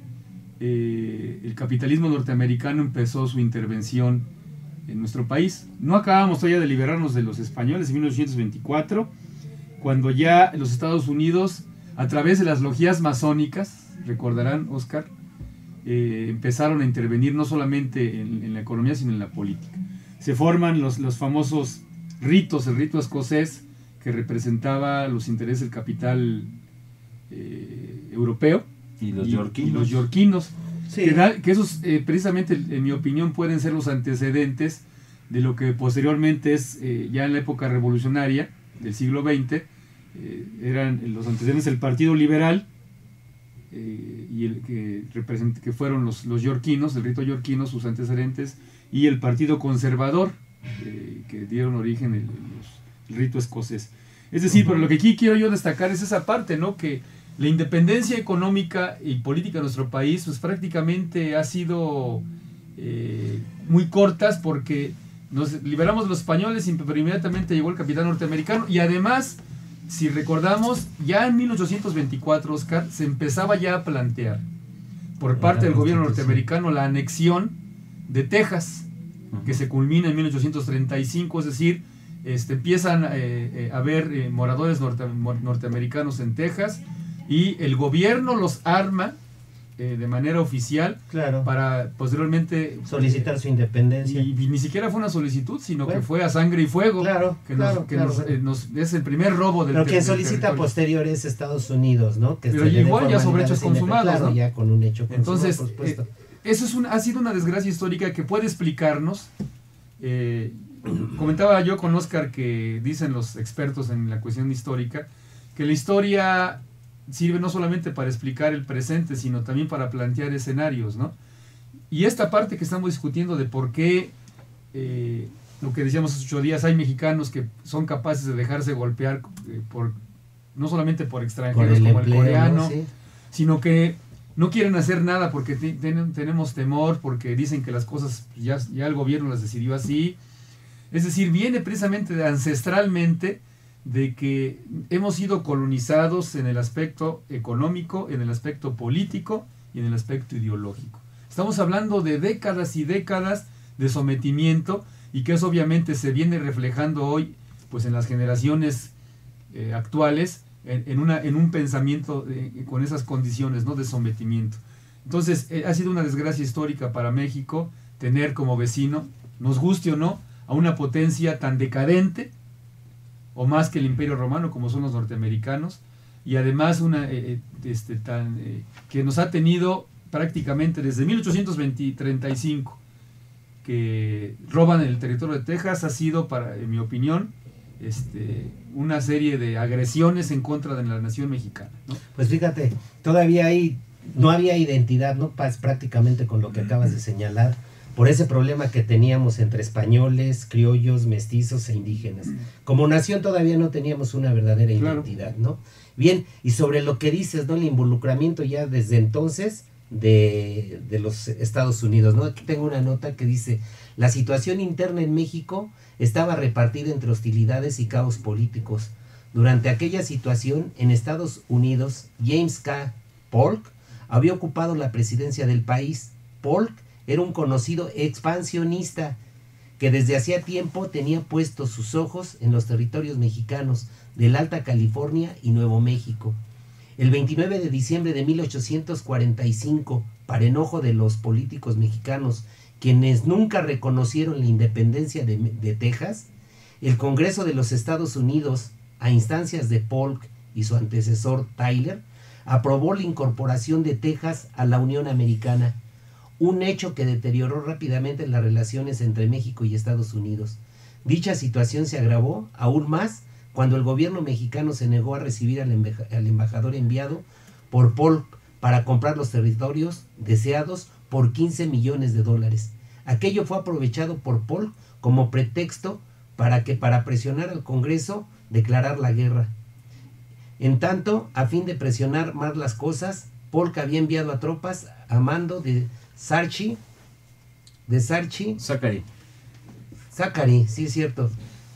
el capitalismo norteamericano empezó su intervención en nuestro país. No acabamos todavía de liberarnos de los españoles en 1824, cuando ya los Estados Unidos, a través de las logias masónicas, recordarán, Oscar, empezaron a intervenir no solamente en la economía, sino en la política. Se forman los famosos ritos, el rito escocés, que representaba los intereses del capital europeo, y los yorquinos, sí. que esos precisamente, en mi opinión, pueden ser los antecedentes de lo que posteriormente es, ya en la época revolucionaria del siglo XX, eran los antecedentes del Partido Liberal, y el que fueron los yorquinos, el rito yorquino, sus antecedentes, y el Partido Conservador, que dieron origen el rito escocés. Es decir, pero lo que aquí quiero yo destacar es esa parte, ¿no? Que la independencia económica y política de nuestro país pues prácticamente ha sido muy cortas, porque nos liberamos de los españoles, pero inmediatamente llegó el capitán norteamericano, y además, si recordamos, ya en 1824, Oscar, se empezaba ya a plantear por parte del gobierno norteamericano la anexión de Texas, que se culmina en 1835, es decir, empiezan a haber moradores norteamericanos en Texas y el gobierno los arma de manera oficial, claro, para posteriormente solicitar su independencia. Y ni siquiera fue una solicitud, sino bueno, que fue a sangre y fuego. Claro, que claro, es el primer robo del Pero quien del solicita territorio. posterior es Estados Unidos, ¿no? Que Pero igual ya sobre hechos consumados, claro, ¿no? ya con un hecho consumado, Entonces, por supuesto. eso ha sido una desgracia histórica que puede explicarnos. Comentaba yo con Oscar que dicen los expertos en la cuestión histórica que la historia sirve no solamente para explicar el presente, sino también para plantear escenarios, ¿no? Y esta parte que estamos discutiendo de por qué, lo que decíamos hace 8 días, hay mexicanos que son capaces de dejarse golpear no solamente por extranjeros como el coreano, ¿no? Sí, sino que no quieren hacer nada porque tenemos temor, porque dicen que las cosas ya el gobierno las decidió así. Es decir, viene precisamente ancestralmente de que hemos sido colonizados en el aspecto económico, en el aspecto político y en el aspecto ideológico. Estamos hablando de décadas y décadas de sometimiento, y que eso obviamente se viene reflejando hoy pues en las generaciones actuales en un pensamiento con esas condiciones, ¿no?, de sometimiento. Entonces ha sido una desgracia histórica para México tener como vecino, nos guste o no, a una potencia tan decadente o más que el Imperio Romano como son los norteamericanos, y además que nos ha tenido prácticamente desde 1835 que roban el territorio de Texas. Ha sido, en mi opinión, una serie de agresiones en contra de la nación mexicana, ¿no? Pues fíjate, todavía no había identidad, ¿no? Prácticamente con lo que acabas de señalar, por ese problema que teníamos entre españoles, criollos, mestizos e indígenas. Como nación todavía no teníamos una verdadera identidad, ¿no? Bien, y sobre lo que dices, ¿no?, el involucramiento ya desde entonces de los Estados Unidos, ¿no? Aquí tengo una nota que dice: la situación interna en México estaba repartida entre hostilidades y caos políticos. Durante aquella situación, en Estados Unidos, James K. Polk había ocupado la presidencia del país. Polk era un conocido expansionista que desde hacía tiempo tenía puestos sus ojos en los territorios mexicanos del Alta California y Nuevo México. El 29 de diciembre de 1845, para enojo de los políticos mexicanos, quienes nunca reconocieron la independencia de Texas, el Congreso de los Estados Unidos, a instancias de Polk y su antecesor Tyler, aprobó la incorporación de Texas a la Unión Americana, un hecho que deterioró rápidamente las relaciones entre México y Estados Unidos. Dicha situación se agravó aún más cuando el gobierno mexicano se negó a recibir al embajador enviado por Polk para comprar los territorios deseados por $15 millones. Aquello fue aprovechado por Polk como pretexto para presionar al Congreso, declarar la guerra. En tanto, a fin de presionar más las cosas, Polk había enviado a tropas a mando de Zachary, sí es cierto,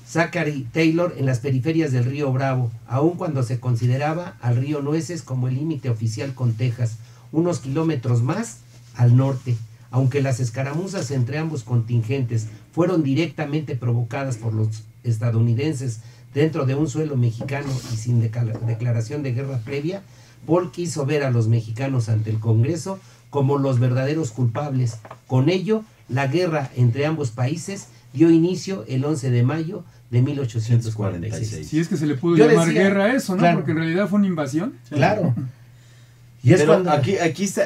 Zachary Taylor, en las periferias del río Bravo, aun cuando se consideraba al río Nueces como el límite oficial con Texas, unos kilómetros más al norte. Aunque las escaramuzas entre ambos contingentes fueron directamente provocadas por los estadounidenses dentro de un suelo mexicano y sin declaración de guerra previa, Polk quiso ver a los mexicanos ante el Congreso como los verdaderos culpables. Con ello, la guerra entre ambos países dio inicio el 11 de mayo de 1846. Si es que se le pudo llamar guerra a eso, ¿no? Claro, porque en realidad fue una invasión. Claro. Y es pero cuando... aquí está,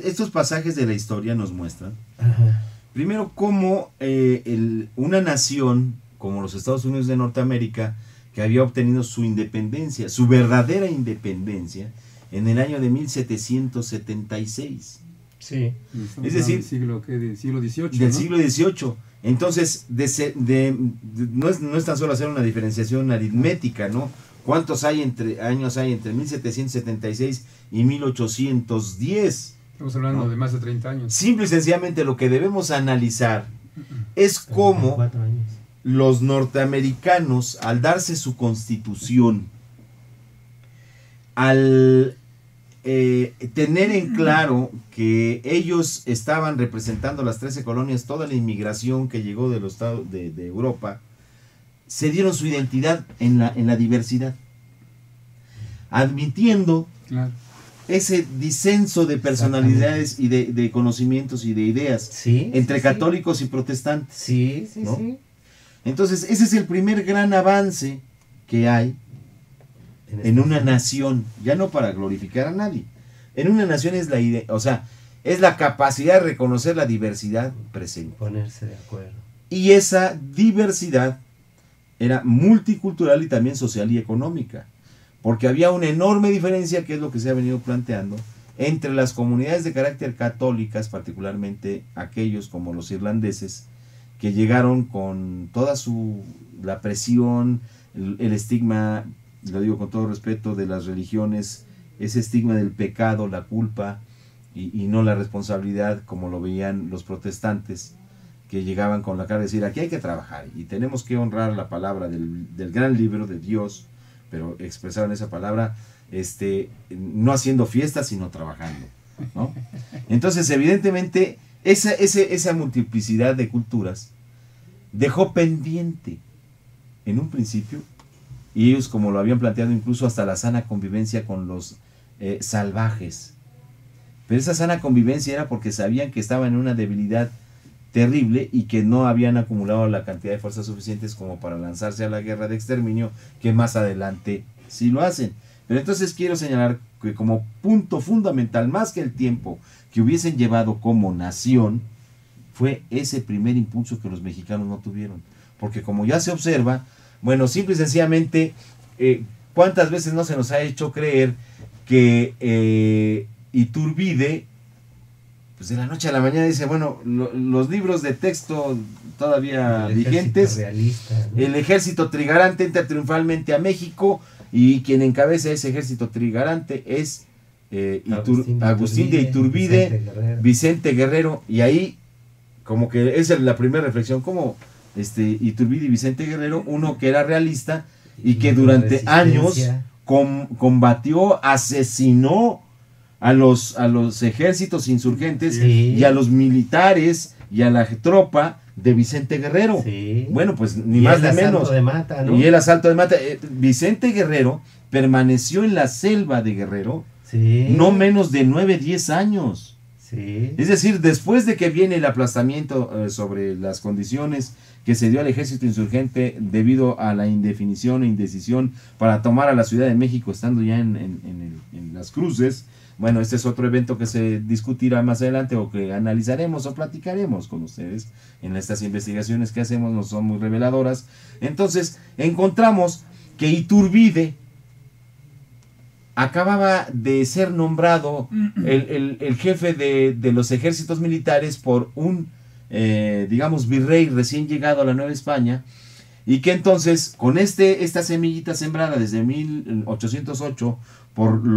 estos pasajes de la historia nos muestran, Ajá, primero, cómo una nación como los Estados Unidos de Norteamérica, que había obtenido su independencia, su verdadera independencia, en el año de 1776. sí. Es decir, del siglo XVIII. Del ¿no? siglo XVIII. Entonces, no es tan solo hacer una diferenciación aritmética, ¿no? ¿Cuántos años hay entre 1776 y 1810? Estamos hablando, ¿no?, de más de 30 años. Simple y sencillamente lo que debemos analizar es cómo 4 años. los norteamericanos, al darse su constitución, al tener en claro que ellos estaban representando las 13 colonias, toda la inmigración que llegó de los estados de Europa, se dieron su identidad en la diversidad, admitiendo Claro. ese disenso de personalidades y de conocimientos y de ideas Sí, entre sí, católicos y protestantes. Sí, sí, ¿no? sí. Entonces, ese es el primer gran avance que hay en una nación, ya no para glorificar a nadie. En una nación es es la capacidad de reconocer la diversidad presente. Ponerse de acuerdo. Y esa diversidad era multicultural y también social y económica, porque había una enorme diferencia, que es lo que se ha venido planteando, entre las comunidades de carácter católicas, particularmente aquellos como los irlandeses, que llegaron con toda la presión, el estigma, lo digo con todo respeto, de las religiones, ese estigma del pecado, la culpa, y no la responsabilidad, como lo veían los protestantes, que llegaban con la cara de decir, aquí hay que trabajar, y tenemos que honrar la palabra del gran libro de Dios, pero expresaron esa palabra, no haciendo fiestas, sino trabajando, ¿no? Entonces, evidentemente, esa multiplicidad de culturas dejó pendiente, en un principio, y ellos, como lo habían planteado, incluso hasta la sana convivencia con los salvajes. Pero esa sana convivencia era porque sabían que estaban en una debilidad terrible y que no habían acumulado la cantidad de fuerzas suficientes como para lanzarse a la guerra de exterminio, que más adelante sí lo hacen. Pero entonces quiero señalar que como punto fundamental, más que el tiempo que hubiesen llevado como nación, fue ese primer impulso que los mexicanos no tuvieron. Porque como ya se observa, bueno, simple y sencillamente, ¿cuántas veces no se nos ha hecho creer que Iturbide, pues de la noche a la mañana dice, bueno, los libros de texto todavía vigentes, realista, ¿no? El ejército trigarante entra triunfalmente a México, y quien encabeza ese ejército trigarante es Agustín de Iturbide, Vicente Guerrero, y ahí como que esa es la primera reflexión, como Iturbide y Vicente Guerrero, uno que era realista y que durante años combatió, asesinó a los ejércitos insurgentes, sí, y a los militares y a la tropa de Vicente Guerrero. Sí. Bueno, pues ni más ni menos. De Mata, ¿no? Y el asalto de Mata. Vicente Guerrero permaneció en la selva de Guerrero, sí, no menos de 9-10 años. Sí. Es decir, después de que viene el aplastamiento sobre las condiciones que se dio al ejército insurgente debido a la indefinición e indecisión para tomar a la Ciudad de México, estando ya en las cruces. Bueno, este es otro evento que se discutirá más adelante, o que analizaremos o platicaremos con ustedes en estas investigaciones que hacemos, no son muy reveladoras. Entonces, encontramos que Iturbide acababa de ser nombrado el jefe de los ejércitos militares por un, digamos, virrey recién llegado a la Nueva España, y que entonces, con esta semillita sembrada desde 1808 por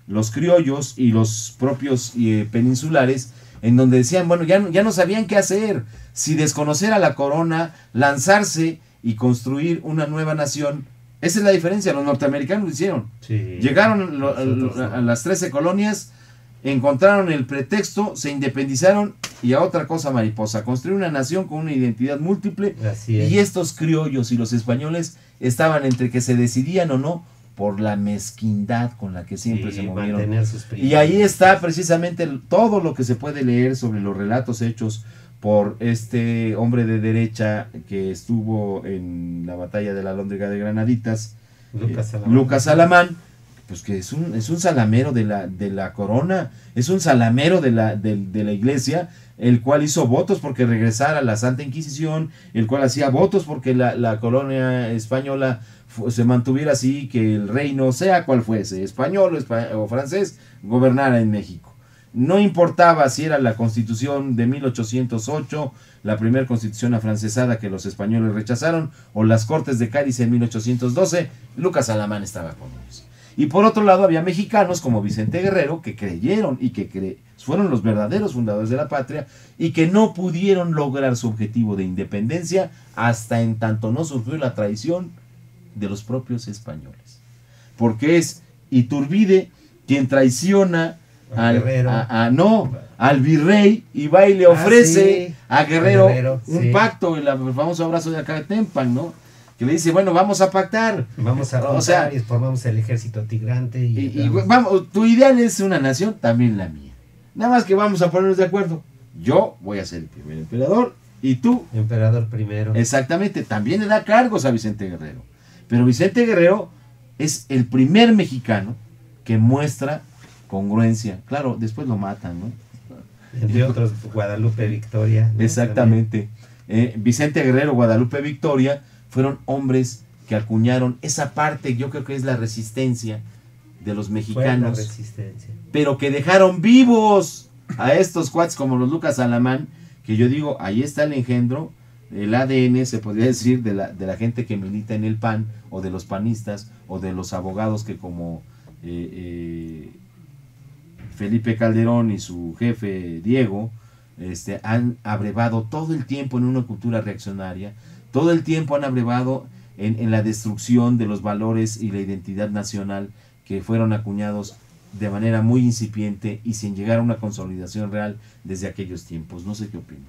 los criollos y los propios peninsulares, en donde decían, bueno, ya no sabían qué hacer, si desconocer a la corona, lanzarse y construir una nueva nación. Esa es la diferencia, los norteamericanos lo hicieron. Sí. Llegaron a las 13 colonias, encontraron el pretexto, se independizaron, y a otra cosa mariposa, construir una nación con una identidad múltiple. Así es. Y estos criollos y los españoles estaban entre que se decidían o no, por la mezquindad con la que siempre se movieron. Y ahí está precisamente todo lo que se puede leer sobre los relatos hechos por este hombre de derecha que estuvo en la batalla de la Alhóndiga de Granaditas, Lucas Alamán, pues que es un salamero de la corona, es un salamero de la iglesia, el cual hizo votos porque regresara la Santa Inquisición, el cual hacía votos porque la colonia española se mantuviera así, que el reino, sea cual fuese, español o francés, gobernara en México. No importaba si era la Constitución de 1808, la primera Constitución afrancesada que los españoles rechazaron, o las Cortes de Cádiz en 1812, Lucas Alamán estaba con ellos. Y por otro lado había mexicanos como Vicente Guerrero, que creyeron y que fueron los verdaderos fundadores de la patria, y que no pudieron lograr su objetivo de independencia hasta en tanto no surgió la traición de los propios españoles. Porque es Iturbide quien traiciona al virrey, y va y le ofrece a Guerrero un pacto, el famoso abrazo de Acatempan, ¿no? que le dice, bueno, vamos a pactar. Vamos a o pactar sea, y formamos el ejército tigrante. Y vamos, tu ideal es una nación, también la mía. Nada más que vamos a ponernos de acuerdo. Yo voy a ser el primer emperador y tú... Emperador primero. Exactamente, también le da cargos a Vicente Guerrero. Pero Vicente Guerrero es el primer mexicano que muestra congruencia. Claro, después lo matan, ¿no? Entre otros, Guadalupe Victoria, ¿no? Exactamente. Vicente Guerrero, Guadalupe Victoria fueron hombres que acuñaron esa parte, yo creo que es la resistencia de los mexicanos, resistencia. pero que dejaron vivos a estos cuates como los Lucas Alamán, que yo digo, ahí está el engendro, el ADN, se podría decir, de la gente que milita en el PAN, o de los panistas, o de los abogados que como Felipe Calderón y su jefe Diego, han abrevado todo el tiempo en una cultura reaccionaria, todo el tiempo han abrevado en la destrucción de los valores y la identidad nacional que fueron acuñados de manera muy incipiente y sin llegar a una consolidación real desde aquellos tiempos. No sé qué opinas.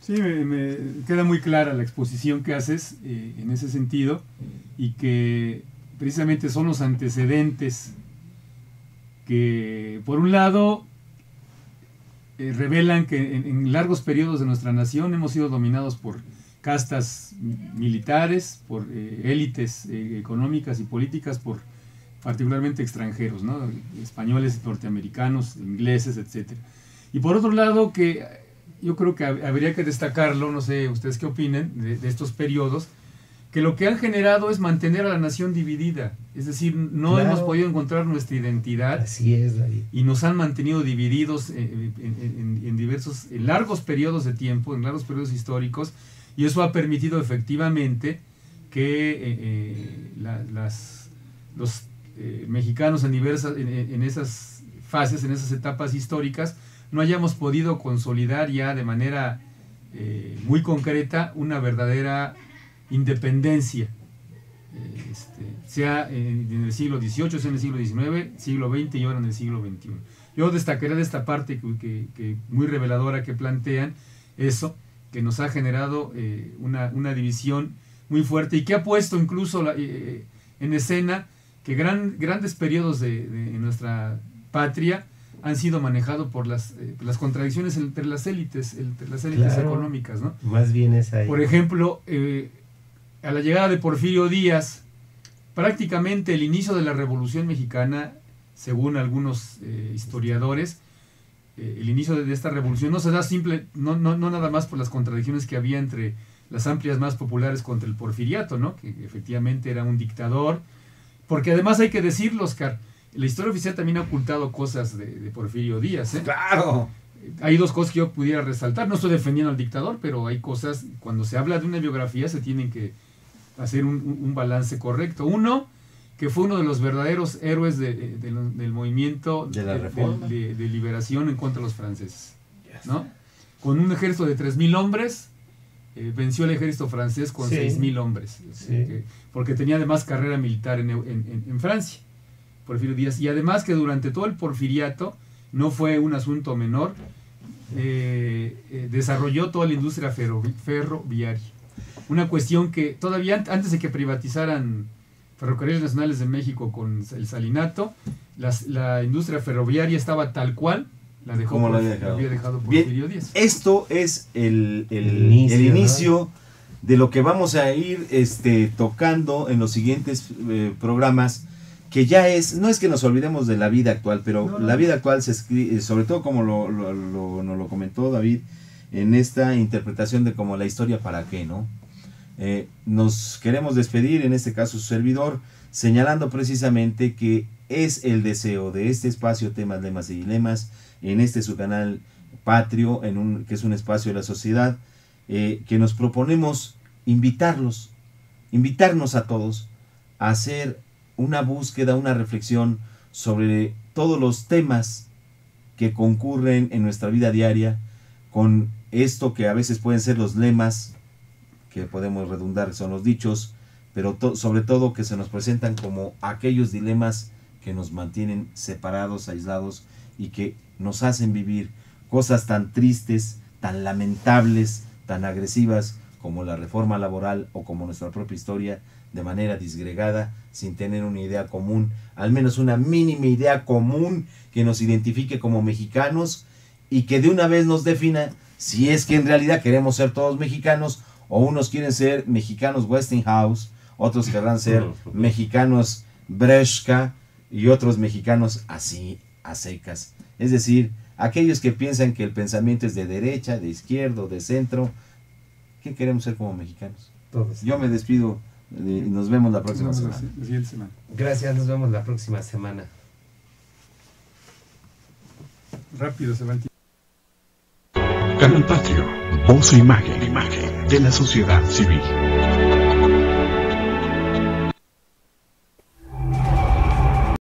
Sí, me queda muy clara la exposición que haces en ese sentido, y que precisamente son los antecedentes que, por un lado, revelan que en largos periodos de nuestra nación hemos sido dominados por castas militares, por élites económicas y políticas, por particularmente extranjeros, ¿no? Españoles, norteamericanos, ingleses, etc. Y por otro lado, que yo creo que habría que destacarlo, no sé ustedes qué opinen de estos periodos, que lo que han generado es mantener a la nación dividida. Es decir, no hemos podido encontrar nuestra identidad. Así es, David. Y nos han mantenido divididos en diversos, en largos periodos de tiempo, en largos periodos históricos, y eso ha permitido efectivamente que los mexicanos en esas fases, en esas etapas históricas, no hayamos podido consolidar ya de manera muy concreta una verdadera independencia, sea en el siglo XVIII, sea en el siglo XIX, siglo XX y ahora en el siglo XXI. Yo destacaré de esta parte que muy reveladora que plantean eso, que nos ha generado una división muy fuerte y que ha puesto incluso en escena que grandes periodos de nuestra patria han sido manejados por las contradicciones entre las élites económicas, ¿no? Más bien es ahí. Por ejemplo, a la llegada de Porfirio Díaz, prácticamente el inicio de la Revolución Mexicana, según algunos historiadores, el inicio de esta revolución no se da no nada más por las contradicciones que había entre las amplias más populares contra el porfiriato, ¿no? Que efectivamente era un dictador, porque además hay que decirlo, Oscar, la historia oficial también ha ocultado cosas de Porfirio Díaz, ¿eh? ¡Claro! Hay dos cosas que yo pudiera resaltar. No estoy defendiendo al dictador, pero hay cosas, cuando se habla de una biografía, se tienen que hacer un balance correcto. Uno, que fue uno de los verdaderos héroes del movimiento de la Reforma, de liberación en contra de los franceses, ¿no? Con un ejército de 3,000 hombres, venció el ejército francés con 6,000 hombres, porque tenía además carrera militar en Francia, Porfirio Díaz, y además que durante todo el porfiriato, no fue un asunto menor, desarrolló toda la industria ferroviaria. Una cuestión que todavía antes de que privatizaran Ferrocarriles Nacionales de México con el Salinato, la industria ferroviaria estaba tal cual, la había dejado Porfirio Díaz. Esto es el inicio, ¿no?, de lo que vamos a ir tocando en los siguientes programas, que ya no es que nos olvidemos de la vida actual, pero la vida actual se escribe, sobre todo como nos lo comentó David, en esta interpretación de como la historia para qué, ¿no? Nos queremos despedir, en este caso su servidor, señalando precisamente que es el deseo de este espacio Temas, Lemas y Dilemas, en su canal patrio, que es un espacio de la sociedad, que nos proponemos invitarnos a todos a hacer una búsqueda, una reflexión sobre todos los temas que concurren en nuestra vida diaria, con esto que a veces pueden ser los lemas, que podemos redundar, son los dichos, pero sobre todo que se nos presentan como aquellos dilemas que nos mantienen separados, aislados, y que nos hacen vivir cosas tan tristes, tan lamentables, tan agresivas, como la reforma laboral o como nuestra propia historia, de manera disgregada, sin tener una idea común, al menos una mínima idea común que nos identifique como mexicanos y que de una vez nos defina si es que en realidad queremos ser todos mexicanos, o unos quieren ser mexicanos Westinghouse, otros querrán ser mexicanos Breshka y otros mexicanos así a secas. Es decir, aquellos que piensan que el pensamiento es de derecha, de izquierda, de centro. ¿Qué queremos ser como mexicanos? Todos. Yo me despido y nos vemos la próxima Nos vemos semana. la siguiente semana. Gracias, nos vemos la próxima semana. Rápido se va el tiempo. Canal Patrio, voz e imagen de la sociedad civil.